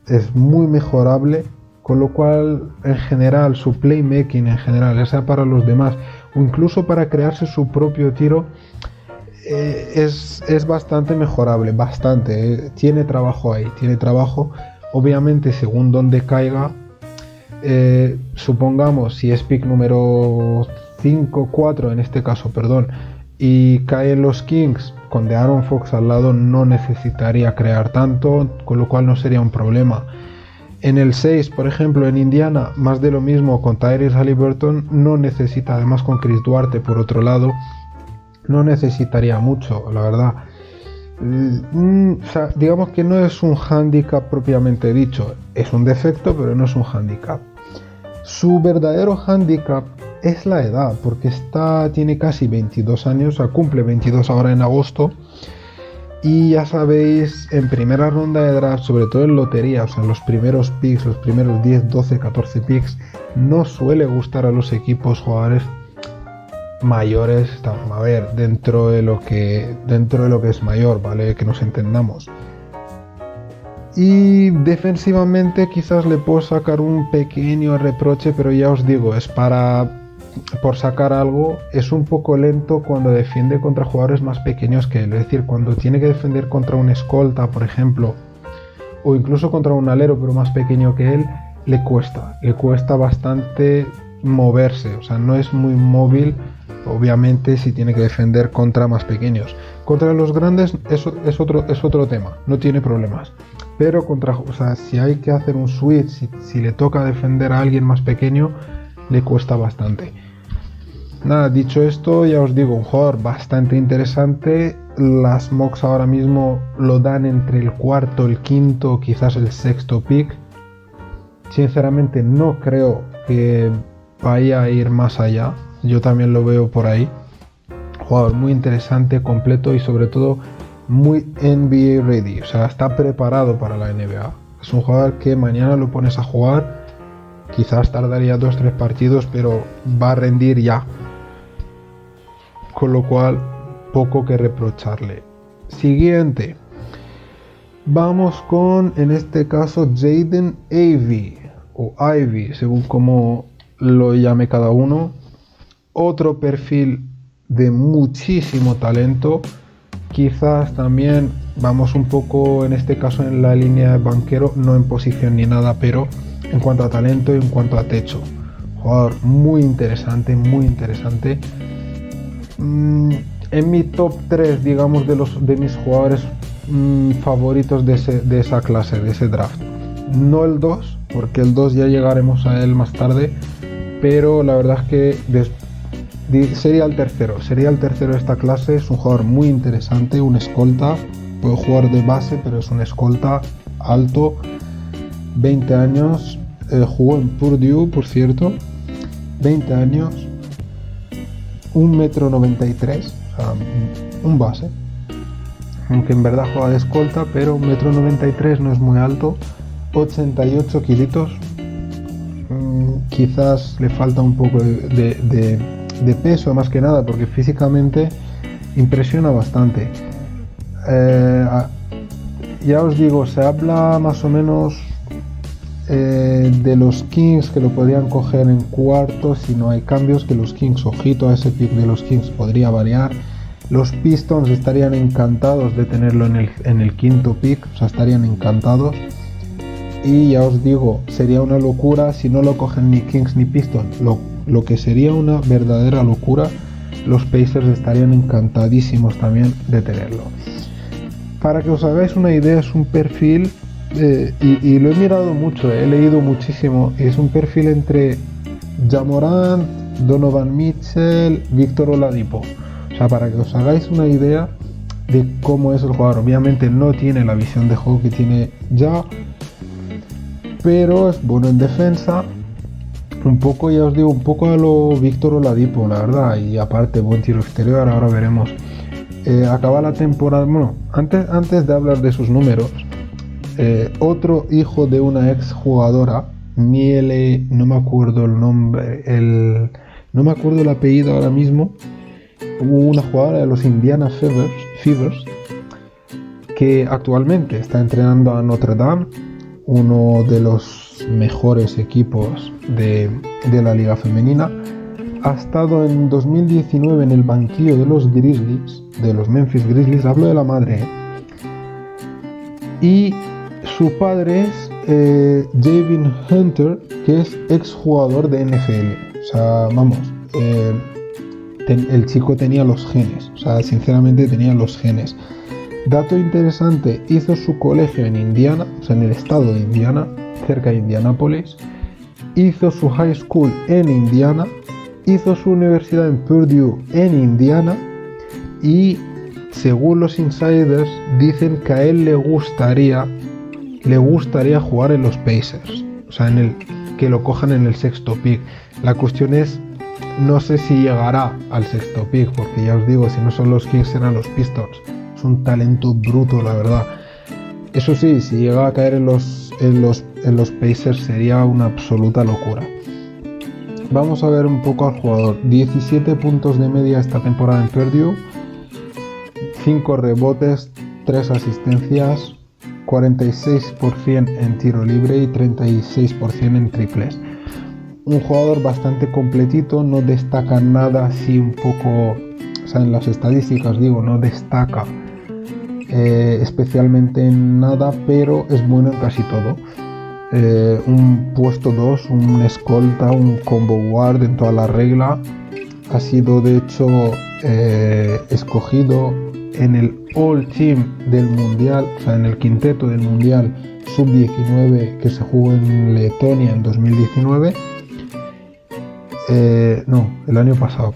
es muy mejorable, con lo cual, en general, su playmaking en general, ya sea para los demás o incluso para crearse su propio tiro, es bastante mejorable, bastante. Tiene trabajo ahí, tiene trabajo. Obviamente, según donde caiga, supongamos si es pick número 5, 4 en este caso, perdón, y caen los Kings con De'Aaron Fox al lado, no necesitaría crear tanto, con lo cual no sería un problema. En el 6, por ejemplo, en Indiana, más de lo mismo con Tyrese Haliburton, no necesita, además con Chris Duarte por otro lado, no necesitaría mucho, la verdad. O sea, digamos que no es un handicap propiamente dicho, es un defecto, pero no es un handicap. Su verdadero handicap es la edad, porque tiene casi 22 años, o sea, cumple 22 ahora en agosto. Y ya sabéis, en primera ronda de draft, sobre todo en lotería, o sea, en los primeros picks, los primeros 10, 12, 14 picks, no suele gustar a los equipos jugadores mayores, a ver, dentro de lo que es mayor, ¿vale? Que nos entendamos. Y defensivamente quizás le puedo sacar un pequeño reproche, pero ya os digo, es por sacar algo. Es un poco lento cuando defiende contra jugadores más pequeños que él, es decir, cuando tiene que defender contra un escolta, por ejemplo, o incluso contra un alero pero más pequeño que él, le cuesta bastante moverse, o sea, no es muy móvil, obviamente, si tiene que defender contra más pequeños. Contra los grandes es otro tema, no tiene problemas, pero o sea, si hay que hacer un switch, si le toca defender a alguien más pequeño, le cuesta bastante. Nada, dicho esto, ya os digo, un jugador bastante interesante. Las mocks ahora mismo lo dan entre el cuarto, el quinto, quizás el sexto pick. Sinceramente no creo que vaya a ir más allá, yo también lo veo por ahí. Jugador muy interesante, completo y sobre todo muy NBA ready, o sea, está preparado para la NBA. Es un jugador que mañana lo pones a jugar, quizás tardaría 2-3 partidos, pero va a rendir ya, con lo cual poco que reprocharle. Siguiente, vamos con, en este caso, Jaden Ivey o Ivy, según como lo llame cada uno. Otro perfil de muchísimo talento, quizás también vamos un poco en este caso en la línea de banquero, no en posición ni nada, pero en cuanto a talento y en cuanto a techo, jugador muy interesante, en mi top 3, digamos, de mis jugadores favoritos de esa clase, de ese draft. No el 2, porque el 2 ya llegaremos a él más tarde, pero la verdad es que sería el tercero de esta clase. Es un jugador muy interesante, un escolta, puede jugar de base, pero es un escolta alto, 20 años, jugó en Purdue, por cierto, 20 años, 1,93 m, o sea, un base, aunque en verdad juega de escolta, pero 1,93 m no es muy alto, 88 kilitos, quizás le falta un poco de peso más que nada, porque físicamente impresiona bastante. ya os digo, se habla más o menos de los Kings, que lo podrían coger en cuarto si no hay cambios, que los Kings, ojito a ese pick de los Kings, podría variar. Los Pistons estarían encantados de tenerlo en el quinto pick, o sea, estarían encantados. Y ya os digo, sería una locura si no lo cogen ni Kings ni Pistons. Lo que sería una verdadera locura, los Pacers estarían encantadísimos también de tenerlo. Para que os hagáis una idea, es un perfil, y lo he mirado mucho, he leído muchísimo, y es un perfil entre Ja Morant, Donovan Mitchell, Víctor Oladipo. O sea, para que os hagáis una idea de cómo es el jugador. Obviamente no tiene la visión de juego que tiene Ja, pero es bueno en defensa. Un poco, ya os digo, un poco a lo Víctor Oladipo, la verdad. Y aparte, buen tiro exterior, ahora veremos. Acaba la temporada. Bueno, antes de hablar de sus números, otro hijo de una ex jugadora, Miele, no me acuerdo el nombre, no me acuerdo el apellido ahora mismo. Hubo una jugadora de los Indiana Fever que actualmente está entrenando a Notre Dame, uno de los mejores equipos de la liga femenina. Ha estado en 2019 en el banquillo de los Grizzlies, de los Memphis Grizzlies, hablo de la madre, y su padre es Javin Hunter, que es exjugador de NFL. O sea, vamos, el chico tenía los genes, o sea, sinceramente tenía los genes. Dato interesante, hizo su colegio en Indiana, o sea, en el estado de Indiana, cerca de Indianápolis. Hizo su high school en Indiana, hizo su universidad en Purdue en Indiana, y según los insiders dicen que a él le gustaría jugar en los Pacers, o sea, que lo cojan en el sexto pick. La cuestión es, no sé si llegará al sexto pick, porque ya os digo, si no son los Kings serán los Pistons. Es un talento bruto, la verdad. Eso sí, si llega a caer en los Pacers sería una absoluta locura. Vamos a ver un poco al jugador. 17 puntos de media esta temporada en Purdue, 5 rebotes, 3 asistencias, 46% en tiro libre y 36% en triples. Un jugador bastante completito, no destaca nada así un poco, o sea, en las estadísticas digo, no destaca especialmente en nada, pero es bueno en casi todo. Un puesto 2, un escolta, un combo guard en toda la regla. Ha sido de hecho escogido en el All Team del Mundial, o sea, en el quinteto del Mundial Sub-19 que se jugó en Letonia en 2019. El año pasado,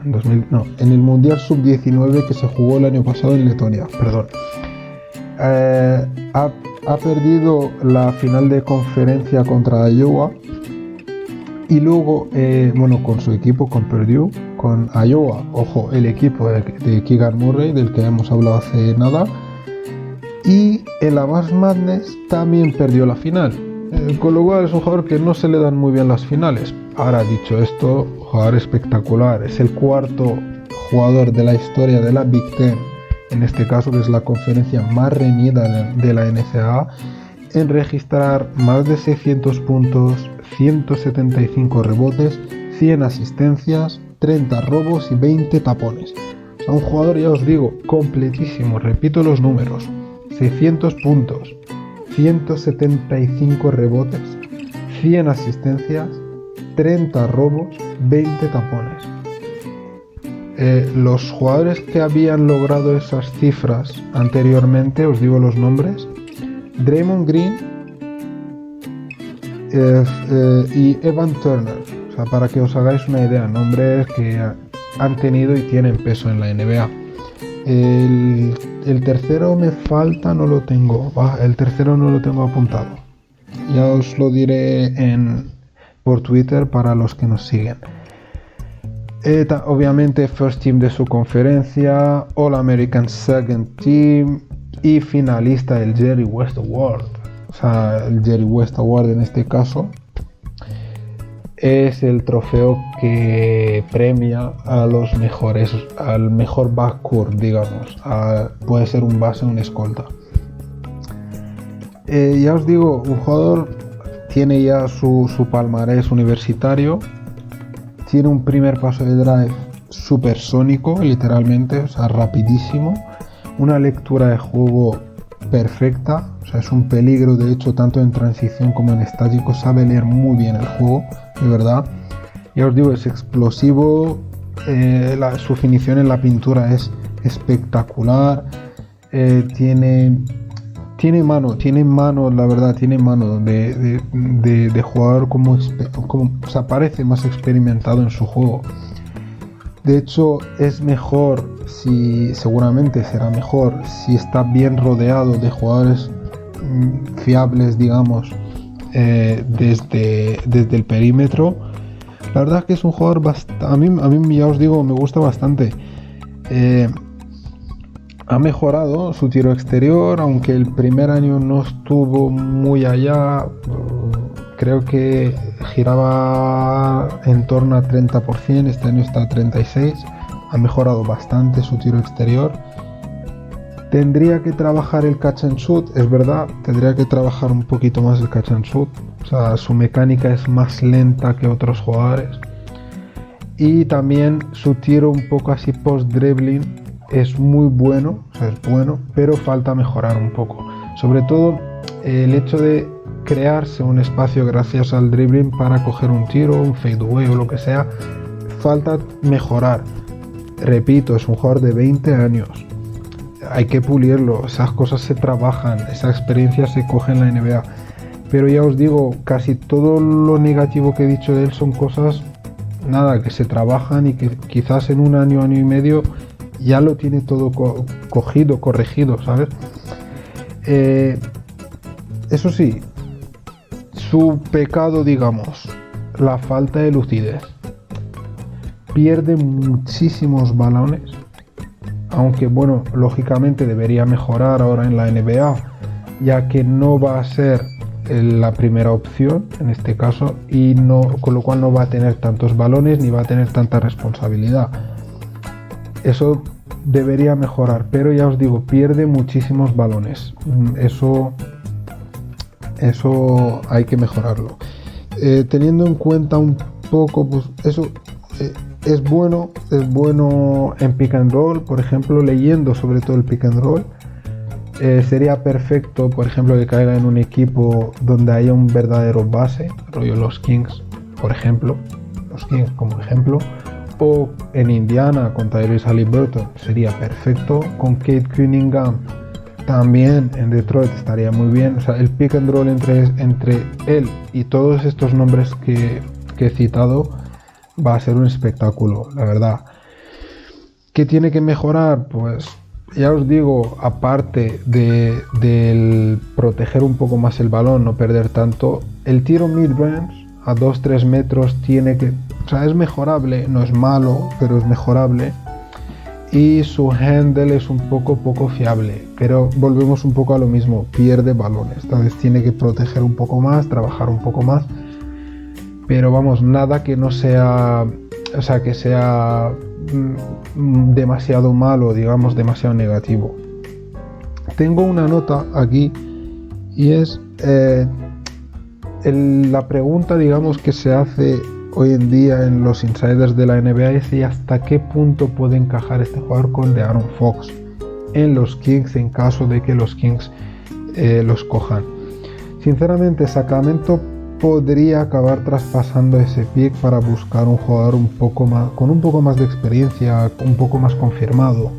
en el Mundial Sub-19 que se jugó el año pasado en Letonia, perdón. Ha perdido la final de conferencia contra Iowa, y luego, con su equipo, con Purdue, con Iowa, ojo, el equipo de Keegan Murray, del que hemos hablado hace nada, y en la March Madness también perdió la final. Con lo cual es un jugador que no se le dan muy bien las finales. Ahora, dicho esto, jugador espectacular. Es el cuarto jugador de la historia de la Big Ten, en este caso, que es la conferencia más reñida de la NCAA, en registrar más de 600 puntos, 175 rebotes, 100 asistencias, 30 robos y 20 tapones. O sea, un jugador, ya os digo, completísimo. Repito los números: 600 puntos, 175 rebotes, 100 asistencias, 30 robos, 20 tapones. Los jugadores que habían logrado esas cifras anteriormente, os digo los nombres: Draymond Green y Evan Turner. O sea, para que os hagáis una idea, nombres que han tenido y tienen peso en la NBA. El tercero me falta, no lo tengo. El tercero no lo tengo apuntado. Ya os lo diré por Twitter para los que nos siguen. Obviamente First Team de su conferencia, All American Second Team y finalista del Jerry West Award. O sea, el Jerry West Award en este caso. es el trofeo que premia a los mejores, al mejor backcourt, digamos. Puede ser un base o un escolta. Ya os digo, un jugador tiene ya su palmarés universitario, tiene un primer paso de drive supersónico, literalmente, o sea, rapidísimo, una lectura de juego perfecta, o sea, es un peligro, de hecho, tanto en transición como en estático, sabe leer muy bien el juego, de verdad. Ya os digo, es explosivo, su definición en la pintura es espectacular, tiene mano, la verdad, tiene mano de jugador como, o sea, parece más experimentado en su juego. De hecho, es mejor, seguramente será mejor si está bien rodeado de jugadores fiables, digamos, desde el perímetro. La verdad es que es un jugador a mí ya os digo, me gusta bastante. Ha mejorado su tiro exterior, aunque el primer año no estuvo muy allá. Creo que giraba en torno a 30%, este año está a 36%. Ha mejorado bastante su tiro exterior. Tendría que trabajar el catch and shoot, es verdad, tendría que trabajar un poquito más el catch and shoot. O sea, su mecánica es más lenta que otros jugadores. Y también su tiro un poco así post-dribbling es muy bueno, o sea, es bueno, pero falta mejorar un poco. Sobre todo el hecho de crearse un espacio gracias al dribbling para coger un tiro, un fadeaway o lo que sea, falta mejorar. Repito, es un jugador de 20 años. Hay que pulirlo, esas cosas se trabajan, esa experiencia se coge en la NBA. Pero ya os digo, casi todo lo negativo que he dicho de él son cosas, nada, que se trabajan y que quizás en un año y medio ya lo tiene todo corregido, ¿sabes? Eso sí, su pecado, digamos, la falta de lucidez. Pierde muchísimos balones, aunque bueno, lógicamente debería mejorar ahora en la NBA, ya que no va a ser la primera opción en este caso, y con lo cual no va a tener tantos balones ni va a tener tanta responsabilidad. Eso debería mejorar, pero ya os digo, pierde muchísimos balones. Eso hay que mejorarlo. Teniendo en cuenta un poco, pues eso es bueno en pick and roll, por ejemplo, leyendo sobre todo el pick and roll. Sería perfecto, por ejemplo, que caiga en un equipo donde haya un verdadero base, rollo los Kings, por ejemplo, o en Indiana con Tyrese Haliburton, sería perfecto. Con Cade Cunningham también en Detroit estaría muy bien. O sea, el pick and roll entre él y todos estos nombres que he citado va a ser un espectáculo, la verdad. ¿Qué tiene que mejorar? Pues ya os digo, aparte del proteger un poco más el balón, no perder tanto, el tiro mid-range a 2-3 metros o sea, es mejorable, no es malo, pero es mejorable. Y su handle es un poco fiable, pero volvemos un poco a lo mismo, pierde balones. Entonces tiene que proteger un poco más, trabajar un poco más. Pero vamos, nada que no sea, o sea, que sea demasiado malo, digamos, demasiado negativo. Tengo una nota aquí y es la pregunta, digamos, que se hace hoy en día en los insiders de la NBA es hasta qué punto puede encajar este jugador con De'Aaron Fox en los Kings en caso de que los Kings los cojan. Sinceramente, Sacramento podría acabar traspasando ese pick para buscar un jugador con un poco más de experiencia, un poco más confirmado.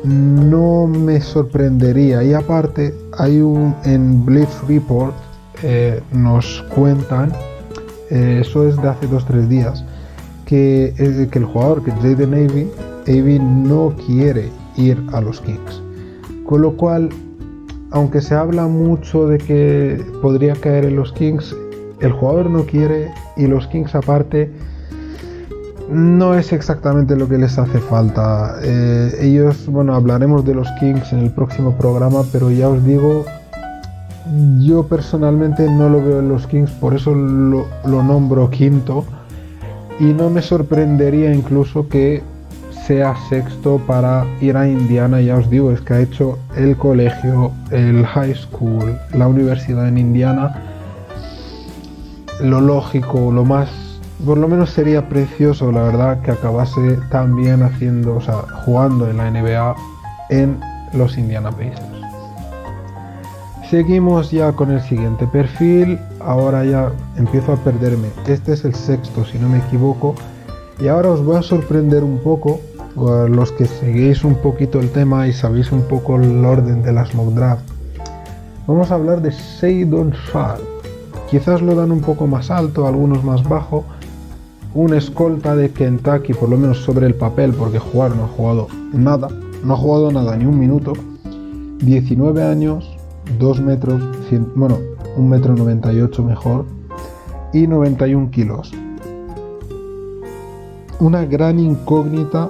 No me sorprendería. Y aparte, en Blitz Report nos cuentan, eso es de hace 2-3 días, que el jugador, que Jaden Ivey no quiere ir a los Kings. Con lo cual, aunque se habla mucho de que podría caer en los Kings, el jugador no quiere, y los Kings aparte no es exactamente lo que les hace falta. Ellos, bueno, hablaremos de los Kings en el próximo programa, pero ya os digo, yo personalmente no lo veo en los Kings, por eso lo nombro quinto, y no me sorprendería incluso que sea sexto para ir a Indiana. Ya os digo, es que ha hecho el colegio, el high school, la universidad en Indiana. Lo lógico, lo más, por lo menos sería precioso, la verdad, que acabase también haciendo, o sea, jugando en la NBA en los Indiana Pacers. Seguimos ya con el siguiente perfil. Ahora ya empiezo a perderme. Este es el sexto, si no me equivoco. Y ahora os voy a sorprender un poco, los que seguís un poquito el tema y sabéis un poco el orden de las mock draft. Vamos a hablar de Shadon Sharpe. Quizás lo dan un poco más alto, algunos más bajo. Un escolta de Kentucky, por lo menos sobre el papel, porque jugar no ha jugado nada. No ha jugado nada, ni un minuto. 19 años, 2 metros, 1 metro 98 mejor, y 91 kilos. Una gran incógnita,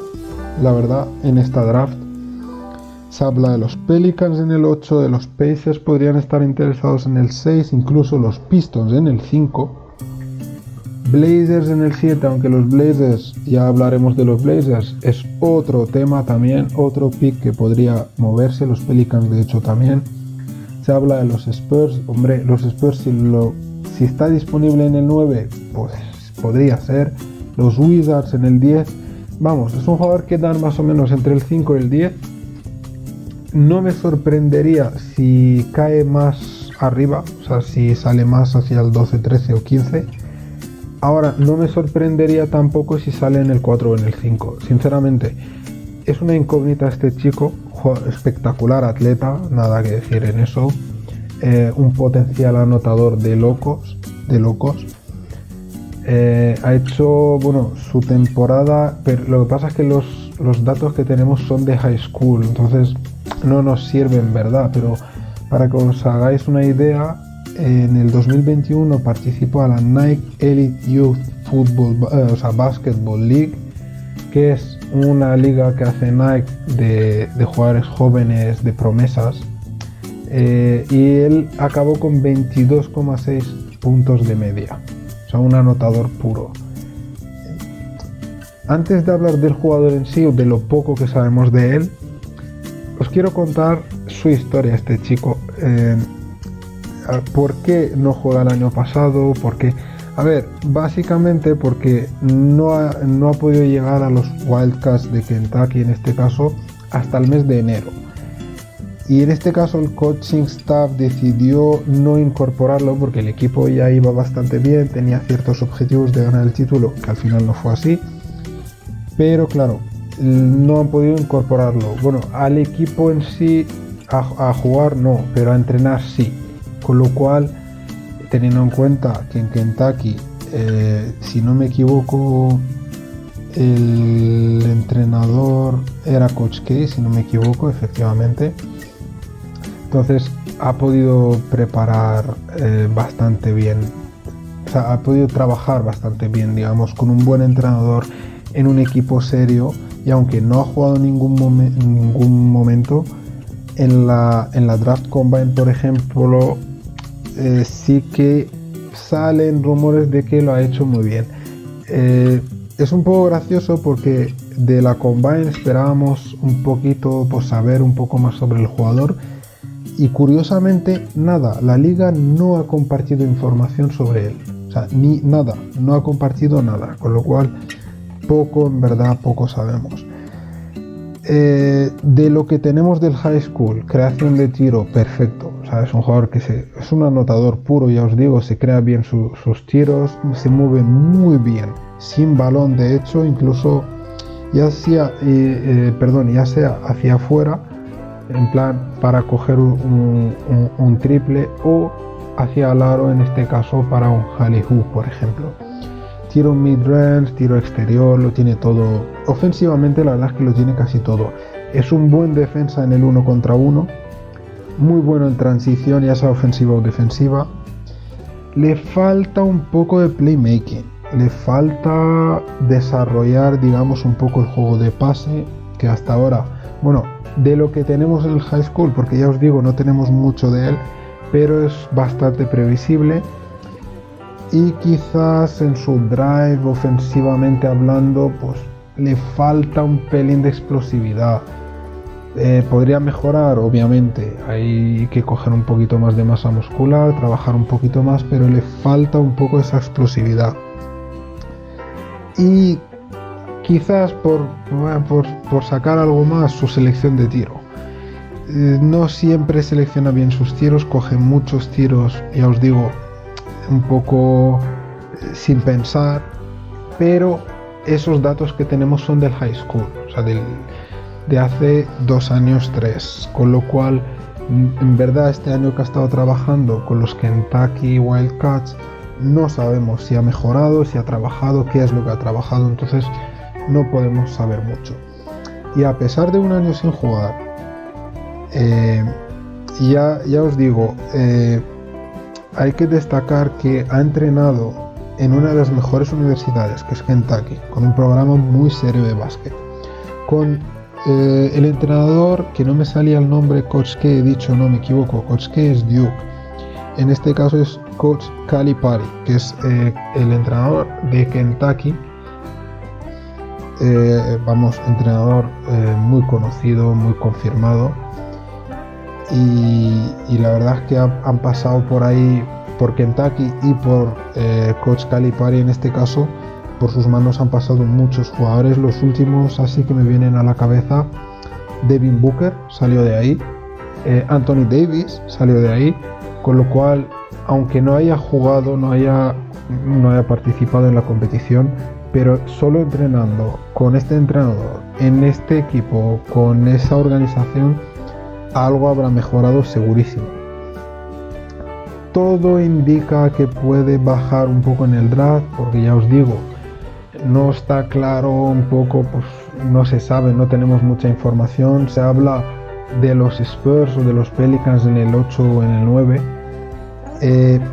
la verdad, en esta draft. Se habla de los Pelicans en el 8, de los Pacers podrían estar interesados en el 6, incluso los Pistons en el 5, Blazers en el 7, aunque los Blazers, ya hablaremos de los Blazers, es otro tema también, otro pick que podría moverse. Los Pelicans de hecho también. Se habla de los Spurs, hombre, los Spurs si está disponible en el 9, pues podría ser. Los Wizards en el 10, vamos, es un jugador que dan más o menos entre el 5 y el 10. No me sorprendería si cae más arriba, o sea, si sale más hacia el 12, 13 o 15. Ahora, no me sorprendería tampoco si sale en el 4 o en el 5. Sinceramente, es una incógnita este chico, espectacular atleta, nada que decir en eso. Un potencial anotador de locos. Ha hecho, su temporada, pero lo que pasa es que los datos que tenemos son de high school, entonces no nos sirven, ¿verdad? Pero para que os hagáis una idea, en el 2021 participó a la Nike Elite Youth Basketball League, que es una liga que hace Nike de jugadores jóvenes, de promesas, y él acabó con 22,6 puntos de media, o sea, un anotador puro. Antes de hablar del jugador en sí o de lo poco que sabemos de él, os quiero contar su historia, este chico. ¿Por qué no juega el año pasado? ¿Por qué? A ver, básicamente porque no ha podido llegar a los Wildcats de Kentucky, en este caso, hasta el mes de enero. Y en este caso el coaching staff decidió no incorporarlo porque el equipo ya iba bastante bien, tenía ciertos objetivos de ganar el título, que al final no fue así. Pero claro, no han podido incorporarlo. Bueno, al equipo en sí, a jugar no, pero a entrenar sí. Con lo cual, teniendo en cuenta que en Kentucky, si no me equivoco, el entrenador era Coach K, si no me equivoco, efectivamente. Entonces ha podido preparar bastante bien, o sea, ha podido trabajar bastante bien, digamos, con un buen entrenador en un equipo serio. Y aunque no ha jugado en ningún momento en la Draft Combine, por ejemplo, sí que salen rumores de que lo ha hecho muy bien. Es un poco gracioso porque de la Combine esperábamos un poquito, pues, saber un poco más sobre el jugador, y curiosamente nada, la liga no ha compartido información sobre él, o sea, ni nada, no ha compartido nada, con lo cual en verdad poco sabemos. De lo que tenemos del high school, creación de tiro, perfecto, o sea, es un jugador que es un anotador puro, ya os digo, se crea bien sus tiros, se mueve muy bien, sin balón, de hecho, incluso ya sea hacia afuera, en plan para coger un triple, o hacia el aro, en este caso para un alley hoop, por ejemplo. Tiro mid-range, tiro exterior, lo tiene todo. Ofensivamente, la verdad es que lo tiene casi todo. Es un buen defensa en el 1 contra 1, muy bueno en transición, ya sea ofensiva o defensiva. Le falta un poco de playmaking, le falta desarrollar, digamos, un poco el juego de pase, que hasta ahora, de lo que tenemos en el high school, porque ya os digo, no tenemos mucho de él, pero es bastante previsible y quizás en su drive, ofensivamente hablando, pues le falta un pelín de explosividad. Podría mejorar, obviamente, hay que coger un poquito más de masa muscular, trabajar un poquito más, pero le falta un poco esa explosividad. Y quizás por sacar algo más, su selección de tiro. No siempre selecciona bien sus tiros, coge muchos tiros, ya os digo, un poco sin pensar, pero esos datos que tenemos son del high school, o sea, de hace 2 años, 3, con lo cual en verdad este año que ha estado trabajando con los Kentucky Wildcats no sabemos si ha mejorado, si ha trabajado, qué es lo que ha trabajado, entonces no podemos saber mucho. Y a pesar de un año sin jugar, ya os digo, hay que destacar que ha entrenado en una de las mejores universidades, que es Kentucky, con un programa muy serio de básquet, con el entrenador, que no me salía el nombre, Coach K, he dicho, no me equivoco, Coach K es Duke, en este caso es Coach Calipari, que es el entrenador de Kentucky, entrenador muy conocido, muy confirmado, y la verdad es que han pasado por ahí, por Kentucky y por Coach Calipari en este caso, por sus manos han pasado muchos jugadores. Los últimos así que me vienen a la cabeza: Devin Booker salió de ahí, Anthony Davis salió de ahí, con lo cual, aunque no haya jugado, no haya participado en la competición, pero solo entrenando con este entrenador, en este equipo, con esa organización, algo habrá mejorado segurísimo. Todo indica que puede bajar un poco en el draft, porque ya os digo, no está claro un poco, pues no se sabe, no tenemos mucha información. Se habla de los Spurs o de los Pelicans en el 8 o en el 9,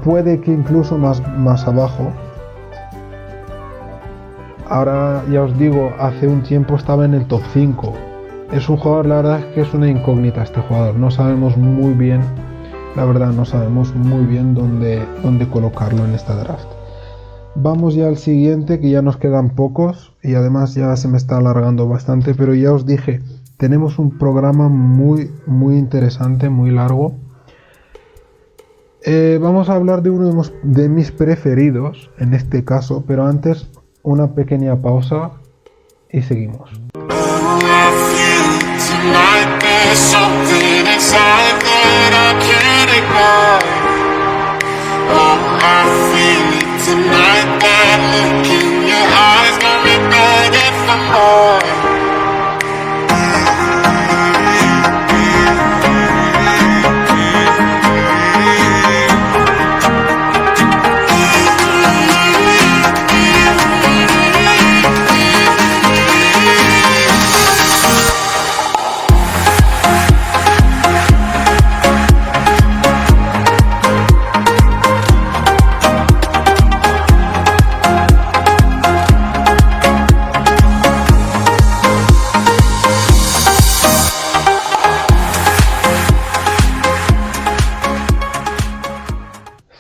puede que incluso más abajo. Ahora ya os digo, hace un tiempo estaba en el top 5. Es un jugador, la verdad es que es una incógnita este jugador, no sabemos muy bien, la verdad no sabemos muy bien dónde colocarlo en esta draft. Vamos ya al siguiente, que ya nos quedan pocos y además ya se me está alargando bastante, pero ya os dije, tenemos un programa muy interesante, muy largo. Vamos a hablar de uno de mis preferidos en este caso, pero antes una pequeña pausa y seguimos.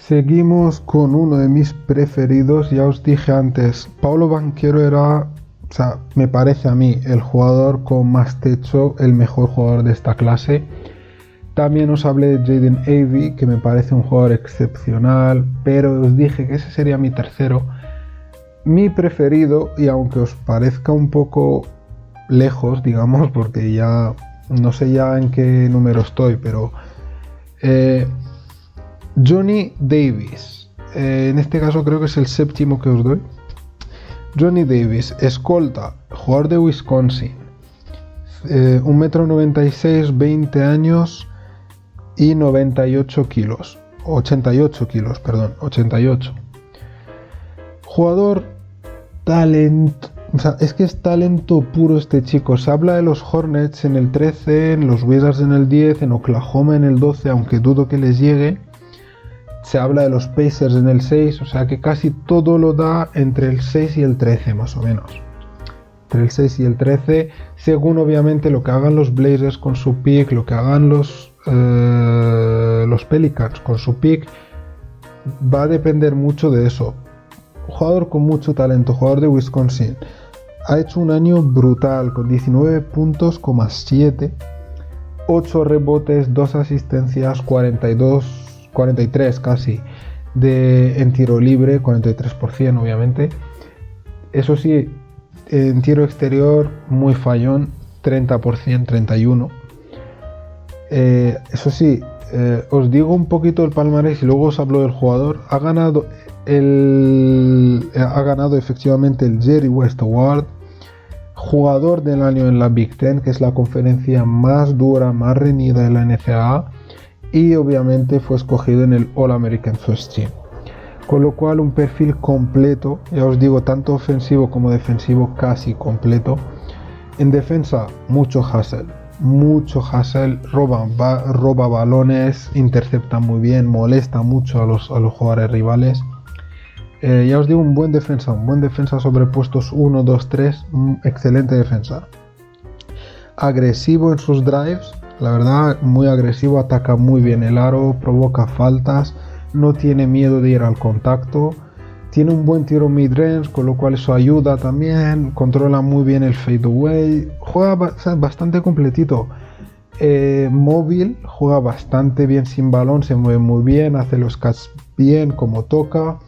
Seguimos con uno de mis preferidos. Ya os dije antes, Paolo Banchero era, me parece a mí, el jugador con más techo, el mejor jugador de esta clase. También os hablé de Jaden Ivey, que me parece un jugador excepcional, pero os dije que ese sería mi tercero. Mi preferido, y aunque os parezca un poco lejos, digamos, porque ya no sé ya en qué número estoy, pero Johnny Davis, en este caso creo que es el séptimo que os doy. Johnny Davis, escolta, jugador de Wisconsin, 1,96 m, 20 años y 88 kilos, 88 kilos. Jugador talento, es que es talento puro este chico. Se habla de los Hornets en el 13, en los Wizards en el 10, en Oklahoma en el 12, aunque dudo que les llegue. Se habla de los Pacers en el 6, o sea que casi todo lo da entre el 6 y el 13 más o menos. entre el 6 y el 13, según obviamente lo que hagan los Blazers con su pick, lo que hagan los Pelicans con su pick, va a depender mucho de eso. Jugador con mucho talento, jugador de Wisconsin, ha hecho un año brutal con 19 puntos, 8 rebotes, 2 asistencias, 43 casi en tiro libre, 43% obviamente. Eso sí, en tiro exterior muy fallón, 30%, 31%. Eso sí, os digo un poquito el palmarés y luego os hablo del jugador. Ha ganado efectivamente el Jerry West Award, jugador del año en la Big Ten, que es la conferencia más dura, más reñida de la NCAA, y obviamente fue escogido en el All American First Team, con lo cual un perfil completo, ya os digo, tanto ofensivo como defensivo, casi completo. En defensa, mucho hustle, roba balones, intercepta muy bien, molesta mucho a los jugadores rivales. Ya os digo, un buen defensa sobre puestos 1, 2, 3, excelente defensa. Agresivo en sus drives, la verdad, muy agresivo, ataca muy bien el aro, provoca faltas, no tiene miedo de ir al contacto, tiene un buen tiro mid-range, con lo cual eso ayuda también, controla muy bien el fadeaway, juega bastante completito. Móvil, juega bastante bien sin balón, se mueve muy bien, hace los catch bien como toca.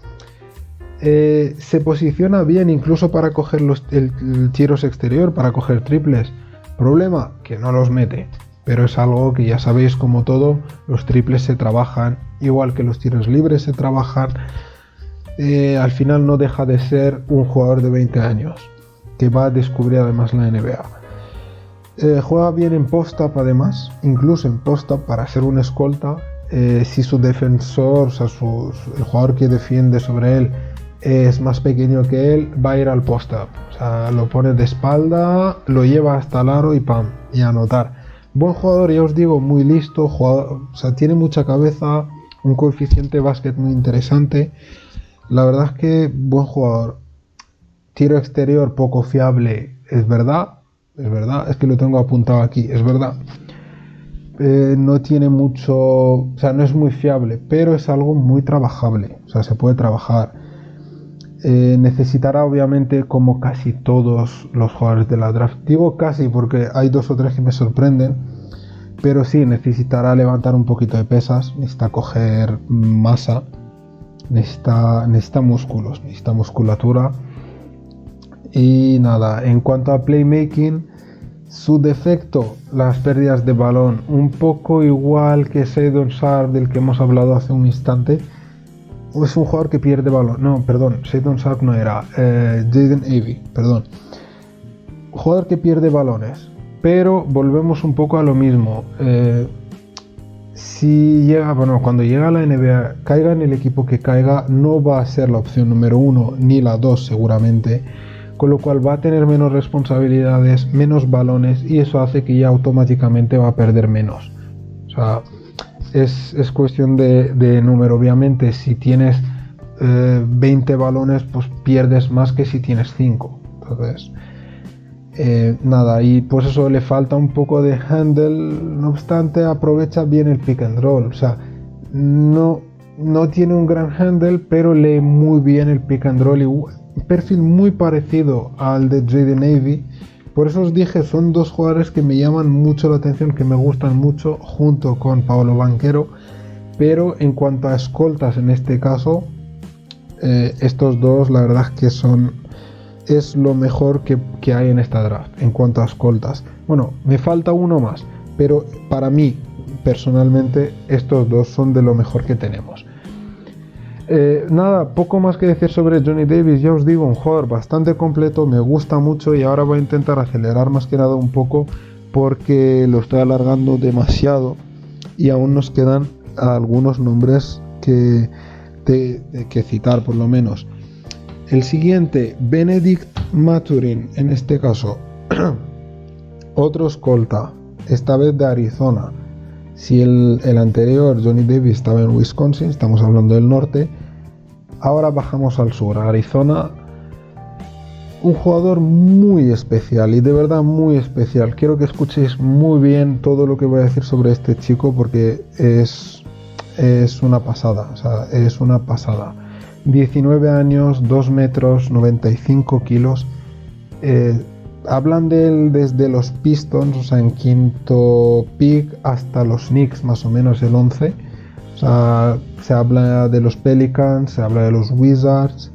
Se posiciona bien incluso para coger el tiros exterior, para coger triples. Problema, que no los mete, pero es algo que ya sabéis, como todo, los triples se trabajan, igual que los tiros libres se trabajan. Al final no deja de ser un jugador de 20 años, que va a descubrir además la NBA. Juega bien en post-up además, incluso en post-up para ser un escolta. Si su defensor, o sea, el jugador que defiende sobre él, es más pequeño que él, va a ir al post-up, o sea, lo pone de espalda, lo lleva hasta el aro y ¡pam! Y a anotar. Buen jugador, ya os digo, muy listo, o sea, tiene mucha cabeza, un coeficiente básquet muy interesante. La verdad es que buen jugador. Tiro exterior poco fiable, es verdad, es que lo tengo apuntado aquí, es verdad. No tiene mucho, o sea, no es muy fiable, pero es algo muy trabajable, o sea, se puede trabajar. Necesitará obviamente, como casi todos los jugadores de la draft, digo casi porque hay 2 o 3 que me sorprenden, pero sí, necesitará levantar un poquito de pesas, necesita coger masa, necesita músculos, necesita musculatura. Y nada, en cuanto a playmaking, su defecto, las pérdidas de balón, un poco igual que Shedon Sharpe, del que hemos hablado hace un instante. Es un jugador que pierde balón. No, perdón, Shedon Sharpe no era. Jaden Ivey, perdón. Jugador que pierde balones. Pero volvemos un poco a lo mismo. Cuando llega a la NBA, caiga en el equipo que caiga, no va a ser la opción número 1 ni la 2 seguramente. Con lo cual va a tener menos responsabilidades, menos balones, y eso hace que ya automáticamente va a perder menos. O sea, es cuestión de número. Obviamente, si tienes 20 balones, pues pierdes más que si tienes 5. Entonces, nada, y pues eso, le falta un poco de handle. No obstante, aprovecha bien el pick and roll. O sea, no tiene un gran handle, pero lee muy bien el pick and roll. Y un perfil muy parecido al de Jaden Ivey. Por eso os dije, son 2 jugadores que me llaman mucho la atención, que me gustan mucho, junto con Paolo Banchero. Pero en cuanto a escoltas, en este caso, estos 2, la verdad es que es lo mejor que hay en esta draft, en cuanto a escoltas. Bueno, me falta uno más, pero para mí, personalmente, estos 2 son de lo mejor que tenemos. Nada, poco más que decir sobre Johnny Davis. Ya os digo, un jugador bastante completo, me gusta mucho, y ahora voy a intentar acelerar más que nada un poco porque lo estoy alargando demasiado y aún nos quedan algunos nombres que citar, por lo menos. El siguiente, Benedict Mathurin, en este caso otro escolta, esta vez de Arizona. Si el anterior, Johnny Davis, estaba en Wisconsin, estamos hablando del norte, ahora bajamos al sur, a Arizona. Un jugador muy especial y de verdad muy especial. Quiero que escuchéis muy bien todo lo que voy a decir sobre este chico porque es una pasada, o sea, es una pasada. 19 años, 2 metros, 95 kilos. Hablan de él desde los Pistons, o sea, en quinto pick, hasta los Knicks, más o menos el 11. O sea, se habla de los Pelicans, se habla de los Wizards.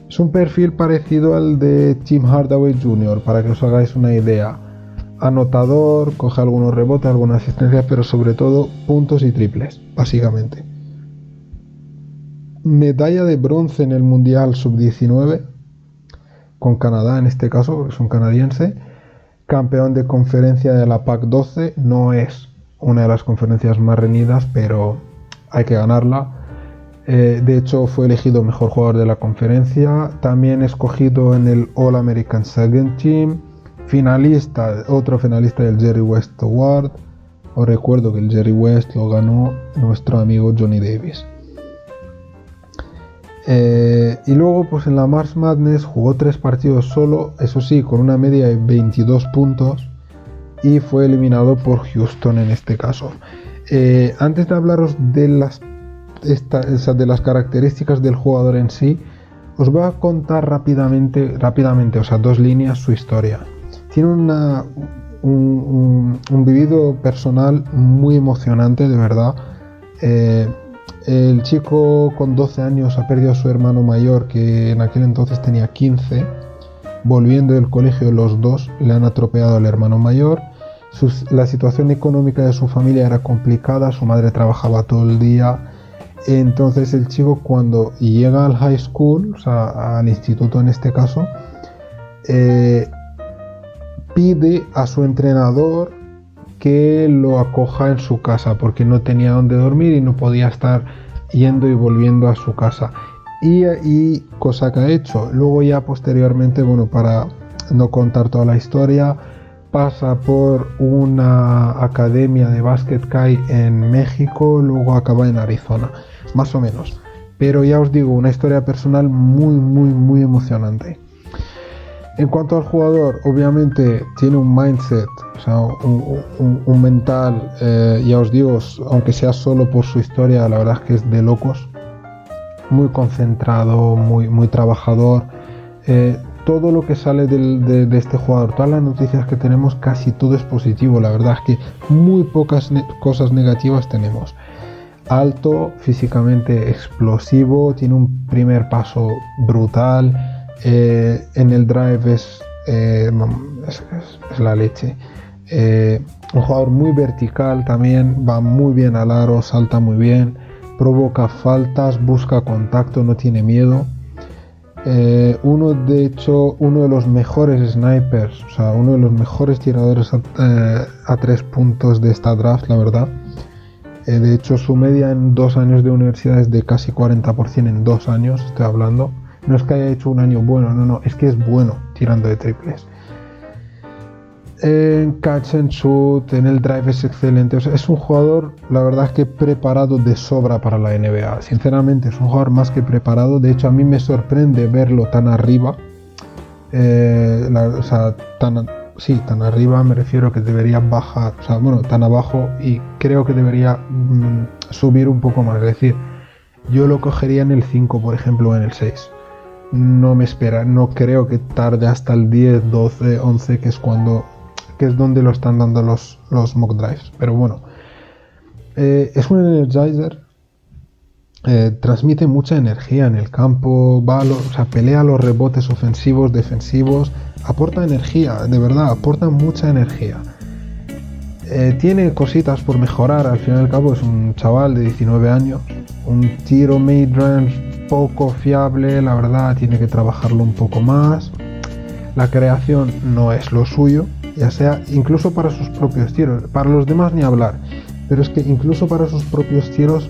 Es un perfil parecido al de Tim Hardaway Jr., para que os hagáis una idea. Anotador, coge algunos rebotes, algunas asistencias, pero sobre todo puntos y triples, básicamente. Medalla de bronce en el Mundial Sub-19, con Canadá en este caso, porque es un canadiense. Campeón de conferencia de la PAC-12, no es una de las conferencias más reñidas, pero hay que ganarla. De hecho, fue elegido mejor jugador de la conferencia. También escogido en el All-American Second Team. Otro finalista del Jerry West Award. Os recuerdo que el Jerry West lo ganó nuestro amigo Johnny Davis. Y luego, pues en la March Madness jugó 3 partidos solo, eso sí, con una media de 22 puntos. Y fue eliminado por Houston en este caso. Antes de hablaros de las características del jugador en sí, os voy a contar rápidamente, o sea, 2 líneas, su historia. Tiene un vivido personal muy emocionante, de verdad. El chico con 12 años ha perdido a su hermano mayor, que en aquel entonces tenía 15. Volviendo del colegio, los dos le han atropellado al hermano mayor. La situación económica de su familia era complicada, su madre trabajaba todo el día. Entonces el chico, cuando llega al high school, o sea, al instituto en este caso, pide a su entrenador que lo acoja en su casa porque no tenía dónde dormir y no podía estar yendo y volviendo a su casa. Y cosa que ha hecho. Luego ya posteriormente, bueno, para no contar toda la historia, pasa por una academia de básquet que hay en México, luego acaba en Arizona, más o menos. Pero ya os digo, una historia personal muy emocionante. En cuanto al jugador, obviamente tiene un mindset, o sea, un mental, ya os digo, aunque sea solo por su historia, la verdad es que es de locos. Muy concentrado, muy trabajador. Todo lo que sale de este jugador, todas las noticias que tenemos, casi todo es positivo. La verdad es que muy pocas cosas negativas tenemos. Alto, físicamente explosivo, tiene un primer paso brutal. En el drive es la leche. Un jugador muy vertical también, va muy bien al aro, salta muy bien, provoca faltas, busca contacto, no tiene miedo. Uno de los mejores snipers, o sea, uno de los mejores tiradores a 3 puntos de esta draft, la verdad. De hecho, su media en 2 años de universidad es de casi 40% en 2 años, estoy hablando. No es que haya hecho un año bueno, no, es que es bueno tirando de triples. En catch and shoot, en el drive es excelente. O sea, es un jugador, la verdad es que preparado de sobra para la NBA. Sinceramente, es un jugador más que preparado. De hecho, a mí me sorprende verlo tan arriba. Tan arriba, me refiero que debería bajar, o sea, bueno, tan abajo, y creo que debería subir un poco más. Es decir, yo lo cogería en el 5, por ejemplo, o en el 6. No creo que tarde hasta el 10, 12, 11, que es donde lo están dando los mock drives. Pero bueno, es un energizer, transmite mucha energía en el campo, pelea los rebotes ofensivos, defensivos, aporta energía, de verdad, aporta mucha energía. Tiene cositas por mejorar, al fin y al cabo es un chaval de 19 años, un tiro mid-range poco fiable, la verdad, tiene que trabajarlo un poco más. La creación no es lo suyo, ya sea incluso para sus propios tiros, para los demás ni hablar, pero es que incluso para sus propios tiros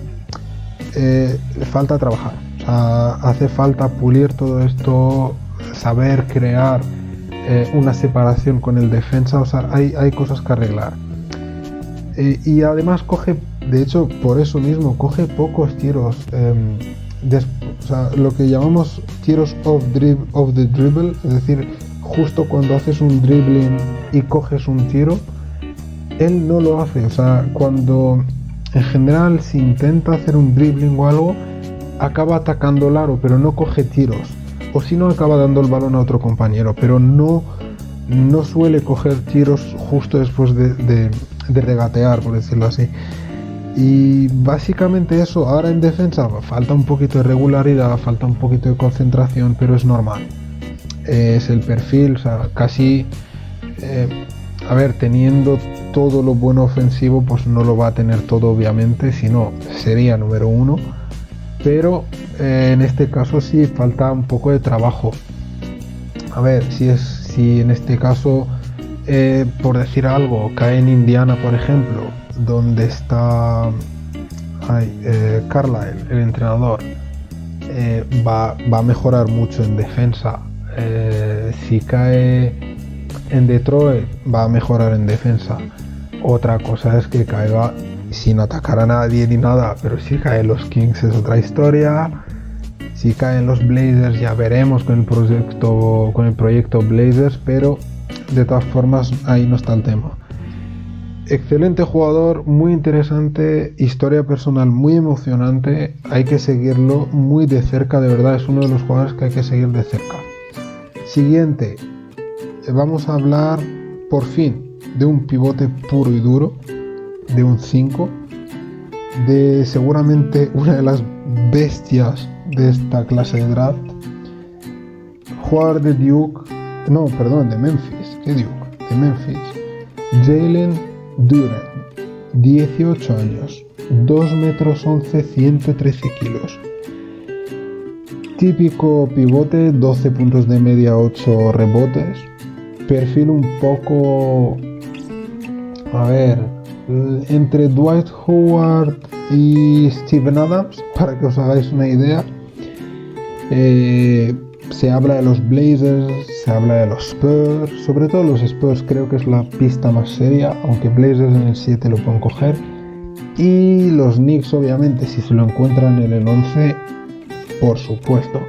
le falta trabajar. O sea, hace falta pulir todo esto, saber crear una separación con el defensa, o sea, hay cosas que arreglar. Y además por eso mismo, coge pocos tiros. o sea, lo que llamamos tiros off the dribble, es decir, justo cuando haces un dribbling y coges un tiro, él no lo hace. O sea, cuando en general si intenta hacer un dribbling o algo, acaba atacando el aro, pero no coge tiros, o si no acaba dando el balón a otro compañero, pero no suele coger tiros justo después de regatear, por decirlo así. Y básicamente eso. Ahora en defensa falta un poquito de regularidad, falta un poquito de concentración, pero es normal. Es el perfil, o sea, casi teniendo todo lo bueno ofensivo, pues no lo va a tener todo, obviamente, si no sería número 1, pero en este caso sí falta un poco de trabajo. A ver, si en este caso, por decir algo, cae en Indiana, por ejemplo, donde está Carlisle, el entrenador, va a mejorar mucho en defensa. Si cae en Detroit, va a mejorar en defensa. Otra cosa es que caiga sin atacar a nadie ni nada, pero si cae en los Kings es otra historia. Si cae en los Blazers ya veremos con el proyecto Blazers, pero de todas formas ahí no está el tema. Excelente jugador, muy interesante, historia personal muy emocionante, hay que seguirlo muy de cerca, de verdad es uno de los jugadores que hay que seguir de cerca. Siguiente, vamos a hablar por fin de un pivote puro y duro, de un 5, de seguramente una de las bestias de esta clase de draft, jugador de Memphis, de Memphis, Jalen Duren, 18 años, 2 metros 11, 113 kilos. Típico pivote, 12 puntos de media, 8 rebotes. Perfil un poco, entre Dwight Howard y Steven Adams, para que os hagáis una idea. Se habla de los Blazers, se habla de los Spurs, sobre todo los Spurs creo que es la pista más seria, aunque Blazers en el 7 lo pueden coger, y los Knicks obviamente si se lo encuentran en el 11, por supuesto.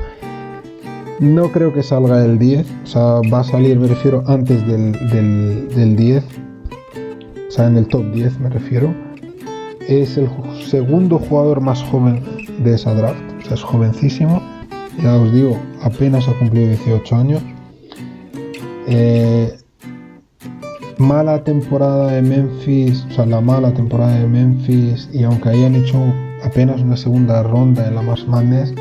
No creo que salga el 10, o sea, va a salir, me refiero, antes del 10, o sea, en el top 10 me refiero. Es el segundo jugador más joven de esa draft, o sea, es jovencísimo. Ya os digo, apenas ha cumplido 18 años. Mala temporada de Memphis, o sea, la mala temporada de Memphis, y aunque hayan hecho apenas una segunda ronda en la March Madness,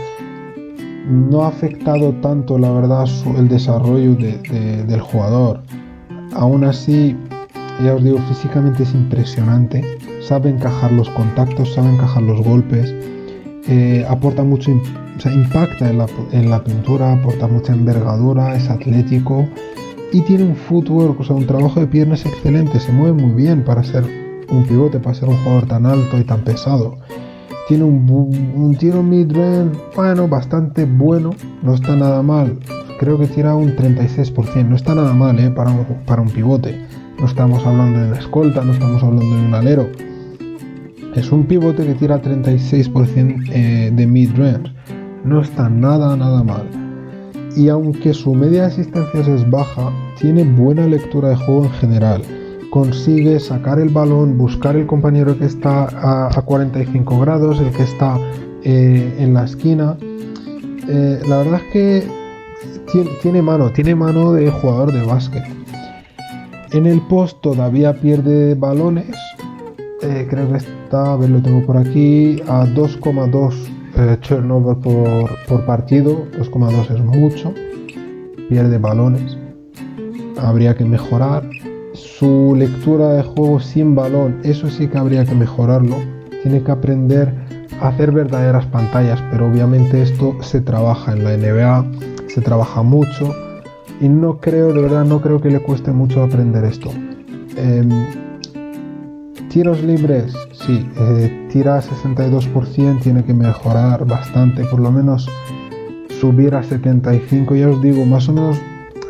no ha afectado tanto, la verdad, el desarrollo del jugador. Aún así, ya os digo, físicamente es impresionante. Sabe encajar los contactos, sabe encajar los golpes, aporta mucho, o sea, impacta en la pintura, aporta mucha envergadura, es atlético y tiene un footwork, o sea, un trabajo de piernas excelente, se mueve muy bien para ser un pivote, para ser un jugador tan alto y tan pesado. Tiene un tiro mid-range, bastante bueno, no está nada mal, creo que tira un 36%, no está nada mal para un pivote. No estamos hablando de una escolta, no estamos hablando de un alero. Es un pivote que tira 36% de mid-range. No está nada mal. Y aunque su media de asistencias es baja, tiene buena lectura de juego en general. Consigue sacar el balón, buscar el compañero que está a 45 grados, el que está en la esquina. La verdad es que tiene mano de jugador de básquet. En el post todavía pierde balones. Creo que está, lo tengo por aquí, a 2,2 turnover por partido. 2,2 es mucho. Pierde balones. Habría que mejorar. Su lectura de juego sin balón, eso sí que habría que mejorarlo. Tiene que aprender a hacer verdaderas pantallas, pero obviamente esto se trabaja en la NBA, se trabaja mucho. Y no creo que le cueste mucho aprender esto. Tiros libres, sí, tira 62%, tiene que mejorar bastante, por lo menos subir a 75%. Ya os digo, más o menos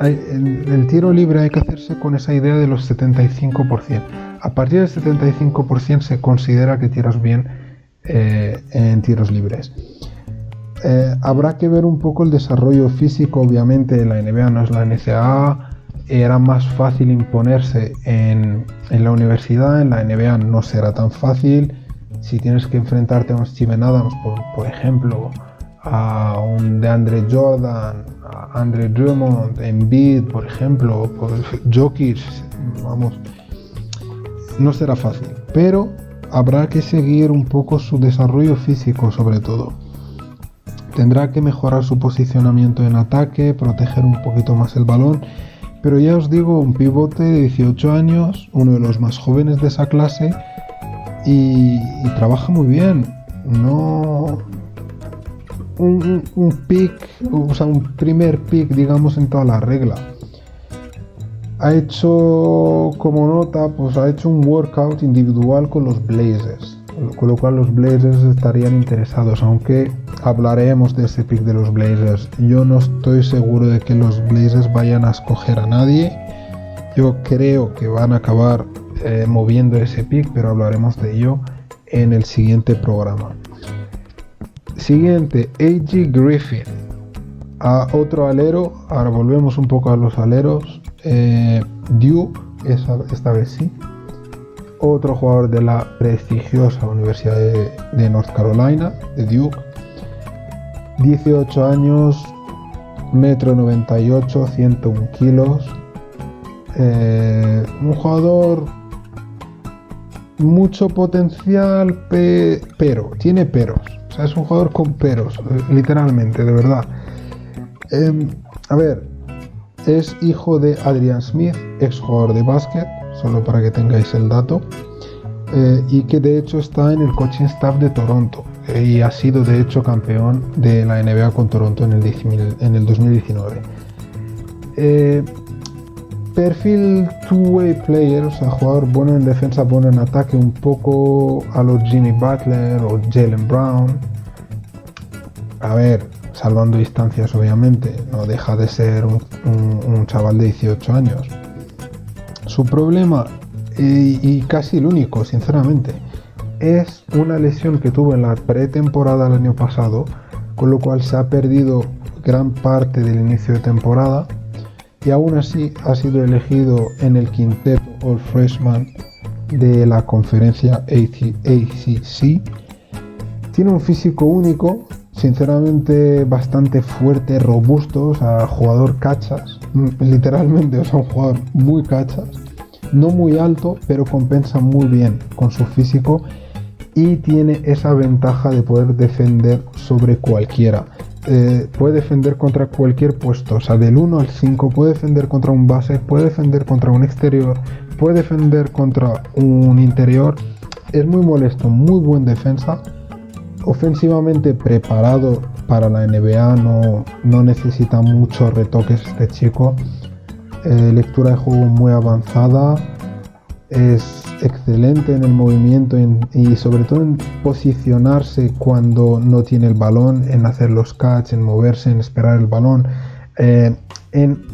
el tiro libre hay que hacerse con esa idea de los 75%. A partir del 75% se considera que tiras bien en tiros libres. Habrá que ver un poco el desarrollo físico. Obviamente la NBA no es la NCAA, era más fácil imponerse en la universidad, en la NBA no será tan fácil. Si tienes que enfrentarte a un Steven Adams, por ejemplo, a un DeAndre Jordan, a Andre Drummond, Embiid, por ejemplo, por Jokic, vamos, no será fácil, pero habrá que seguir un poco su desarrollo físico, sobre todo. Tendrá que mejorar su posicionamiento en ataque, proteger un poquito más el balón, pero ya os digo, un pivote de 18 años, uno de los más jóvenes de esa clase, y trabaja muy bien. No un pick, o sea, un primer pick, digamos, en toda la regla. Ha hecho, como nota, pues ha hecho un workout individual con los Blazers, con lo cual los Blazers estarían interesados, aunque hablaremos de ese pick de los Blazers. Yo no estoy seguro de que los Blazers vayan a escoger a nadie. Yo creo que van a acabar moviendo ese pick, pero hablaremos de ello en el siguiente programa. Siguiente, A.J. Griffin, a otro alero. Ahora volvemos un poco a los aleros. Duke, esta vez sí, otro jugador de la prestigiosa Universidad de North Carolina, de Duke, 18 años, 1,98 m, 101 kilos, un jugador mucho potencial, pero tiene peros, o sea, es un jugador con peros, literalmente, de verdad. A ver, es hijo de Adrian Smith, ex jugador de básquet, solo para que tengáis el dato, y que de hecho está en el coaching staff de Toronto, y ha sido de hecho campeón de la NBA con Toronto en el 2019. Perfil two-way player, o sea, jugador bueno en defensa, bueno en ataque, un poco a los Jimmy Butler o Jaylen Brown. A ver, salvando distancias obviamente, no deja de ser un chaval de 18 años. Su problema, y casi el único sinceramente, es una lesión que tuvo en la pretemporada el año pasado, con lo cual se ha perdido gran parte del inicio de temporada, y aún así ha sido elegido en el quinteto All Freshman de la conferencia ACC. Tiene un físico único, sinceramente bastante fuerte, robusto, o sea, jugador cachas, literalmente, o sea, un jugador muy cachas, no muy alto, pero compensa muy bien con su físico y tiene esa ventaja de poder defender sobre cualquiera. Puede defender contra cualquier puesto, o sea, del 1 al 5, puede defender contra un base, puede defender contra un exterior, puede defender contra un interior. Es muy molesto, muy buen defensa. Ofensivamente preparado para la NBA, no necesita muchos retoques este chico. Lectura de juego muy avanzada, es excelente en el movimiento y sobre todo en posicionarse cuando no tiene el balón, en hacer los catch, en moverse, en esperar el balón, en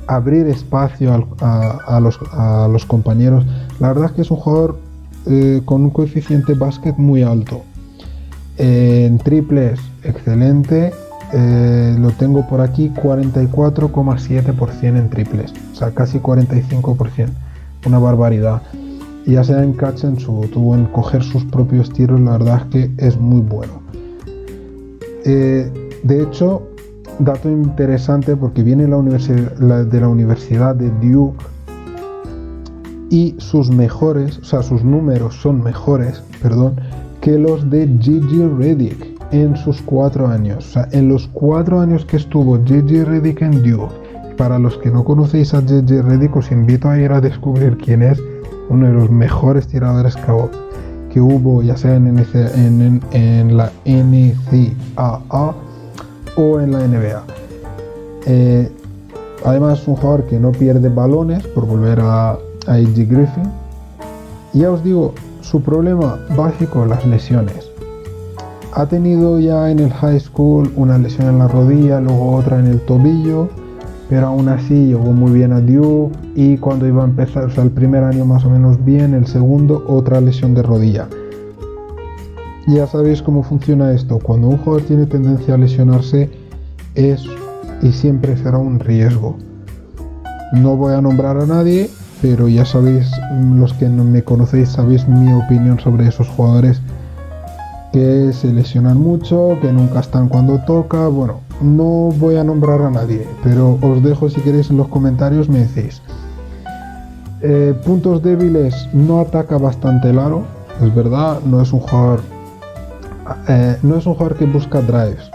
abrir espacio a los compañeros. La verdad es que es un jugador con un coeficiente básquet muy alto. En triples, excelente. Lo tengo por aquí, 44,7% en triples, o sea, casi 45%, una barbaridad. Ya sea en catch en shoot o en coger sus propios tiros, la verdad es que es muy bueno. De hecho, dato interesante, porque viene de la Universidad de Duke y sus números son mejores, que los de J.J. Redick en sus 4 años. O sea, en los 4 años que estuvo J.J. Redick en Duke. Para los que no conocéis a J.J. Redick, os invito a ir a descubrir quién es. Uno de los mejores tiradores que hubo, ya sea en la NCAA o en la NBA. Además es un jugador que no pierde balones, por volver a A.J. Griffin. Y ya os digo, su problema básico, las lesiones. Ha tenido ya en el high school una lesión en la rodilla, luego otra en el tobillo, pero aún así llegó muy bien a Duke, y cuando iba a empezar, o sea, el primer año más o menos bien, el segundo otra lesión de rodilla. Ya sabéis cómo funciona esto. Cuando un jugador tiene tendencia a lesionarse, es y siempre será un riesgo. No voy a nombrar a nadie, pero ya sabéis, los que no me conocéis, sabéis mi opinión sobre esos jugadores que se lesionan mucho, que nunca están cuando toca. Bueno, no voy a nombrar a nadie, pero os dejo, si queréis, en los comentarios me decís. Puntos débiles: no ataca bastante el aro, es verdad, no es un jugador que busca drives,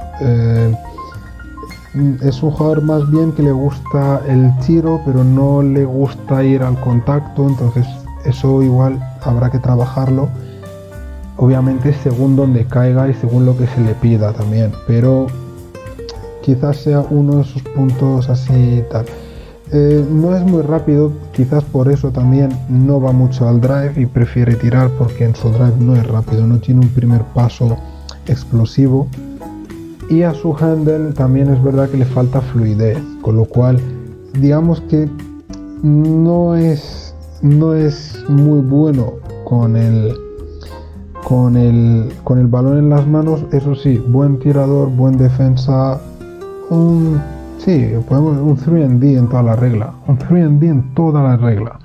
es un jugador más bien que le gusta el tiro, pero no le gusta ir al contacto, entonces eso igual habrá que trabajarlo, obviamente según donde caiga y según lo que se le pida también, pero quizás sea uno de sus puntos así tal. No es muy rápido, quizás por eso también no va mucho al drive y prefiere tirar, porque en su drive no es rápido, no tiene un primer paso explosivo. Y a su handle también es verdad que le falta fluidez, con lo cual digamos que no es muy bueno con el balón en las manos. Eso sí, buen tirador, buen defensa, un 3&D en toda la regla,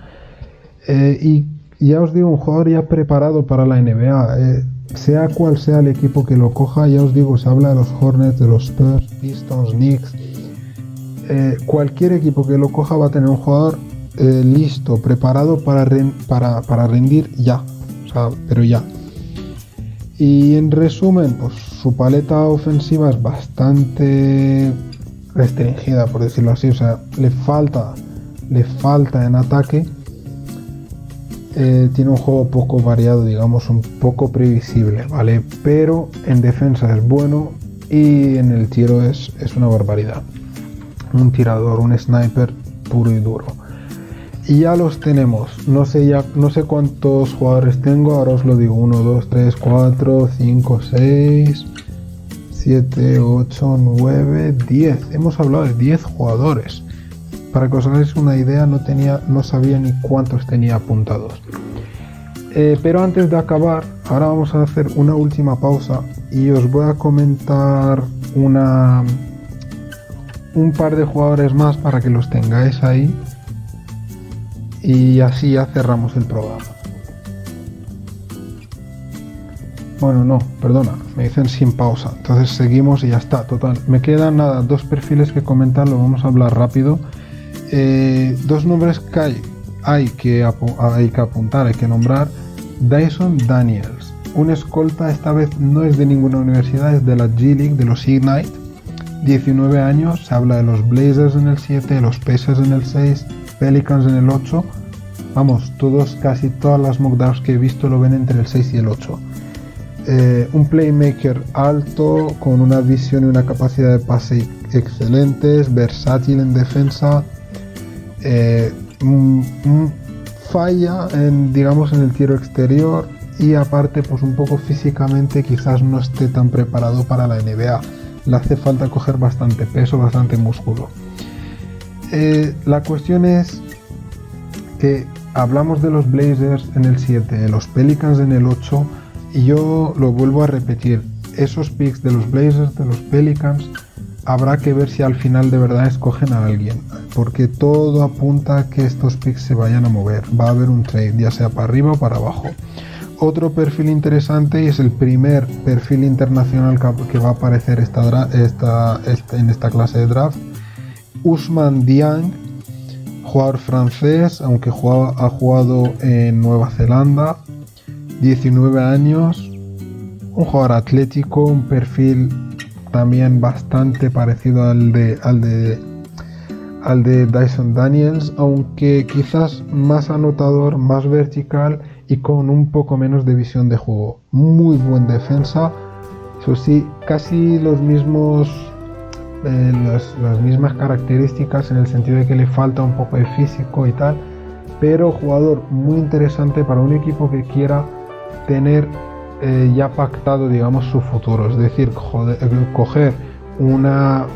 y ya os digo, un jugador ya preparado para la NBA, sea cual sea el equipo que lo coja. Ya os digo, se habla de los Hornets, de los Spurs, Pistons, Knicks, cualquier equipo que lo coja va a tener un jugador listo, preparado para rendir ya, pero ya. Y en resumen, pues su paleta ofensiva es bastante restringida, por decirlo así, le falta en ataque. Tiene un juego poco variado, digamos, un poco previsible, ¿vale? Pero en defensa es bueno y en el tiro es una barbaridad. Un tirador, un sniper puro y duro. Y ya los tenemos. No sé cuántos jugadores tengo, ahora os lo digo. 1, 2, 3, 4, 5, 6, 7, 8, 9, 10. Hemos hablado de 10 jugadores. Para que os hagáis una idea, no sabía ni cuántos tenía apuntados. Pero antes de acabar, ahora vamos a hacer una última pausa y os voy a comentar un par de jugadores más para que los tengáis ahí. Y así ya cerramos el programa. Bueno, no, perdona, me dicen sin pausa. Entonces seguimos y ya está, total. Me quedan nada, 2 perfiles que comentar, lo vamos a hablar rápido. 2 nombres que hay que apuntar, hay que nombrar. Dyson Daniels, un escolta, esta vez no es de ninguna universidad, es de la G-League, de los Ignite. 19 años, se habla de los Blazers en el 7, los Pacers en el 6, Pelicans en el 8. Vamos, casi todas las mock drafts que he visto lo ven entre el 6 y el 8. Un playmaker alto, con una visión y una capacidad de pase excelentes, versátil en defensa, falla en el tiro exterior, y aparte pues un poco físicamente quizás no esté tan preparado para la NBA, le hace falta coger bastante peso, bastante músculo. La cuestión es que hablamos de los Blazers en el 7, de los Pelicans en el 8, y yo lo vuelvo a repetir, esos picks de los Blazers, de los Pelicans, habrá que ver si al final de verdad escogen a alguien, porque todo apunta a que estos picks se vayan a mover, va a haber un trade, ya sea para arriba o para abajo. Otro perfil interesante, y es el primer perfil internacional que va a aparecer en esta clase de draft, Ousmane Dieng, jugador francés, aunque ha jugado en Nueva Zelanda, 19 años, un jugador atlético, un perfil también bastante parecido al de Dyson Daniels, aunque quizás más anotador, más vertical y con un poco menos de visión de juego. Muy buen defensa, eso sí, casi las mismas características, en el sentido de que le falta un poco de físico y tal, pero jugador muy interesante para un equipo que quiera tener ya pactado, digamos, su futuro, es decir, coger una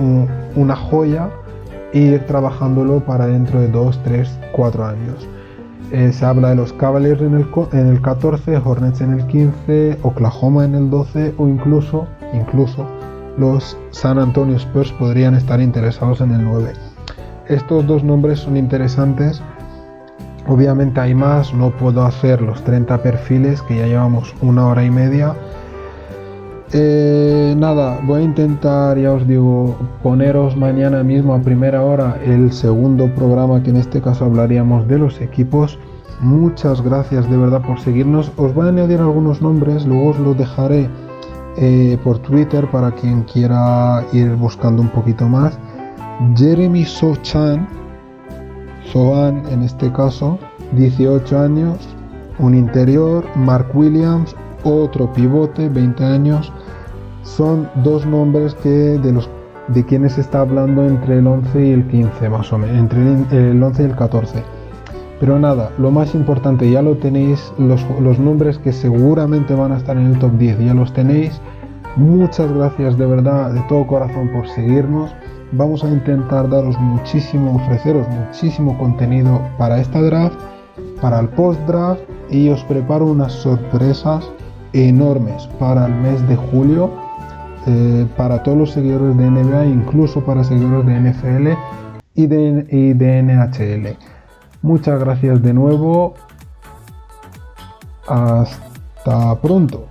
joya e ir trabajándolo para dentro de 2, 3, 4 años. Se habla de los Cavaliers en el 14, Hornets en el 15, Oklahoma en el 12 o incluso los San Antonio Spurs podrían estar interesados en el 9. Estos dos nombres son interesantes. Obviamente hay más, no puedo hacer los 30 perfiles que ya llevamos 1 hora y media. Nada, voy a intentar, ya os digo, poneros mañana mismo a primera hora el segundo programa, que en este caso hablaríamos de los equipos. Muchas gracias de verdad por seguirnos. Os voy a añadir algunos nombres, luego os los dejaré por Twitter para quien quiera ir buscando un poquito más. Jeremy Sohan en este caso, 18 años, un interior. Mark Williams, otro pivote, 20 años. Son dos nombres de quienes se está hablando entre el 11 y el 15 más o menos, entre el 11 y el 14. Pero nada, lo más importante ya lo tenéis, los nombres que seguramente van a estar en el top 10 ya los tenéis. Muchas gracias de verdad, de todo corazón, por seguirnos. Vamos a intentar ofreceros muchísimo contenido para esta draft, para el post draft, y os preparo unas sorpresas enormes para el mes de julio, para todos los seguidores de NBA, incluso para seguidores de NFL y de NHL. Muchas gracias de nuevo. Hasta pronto.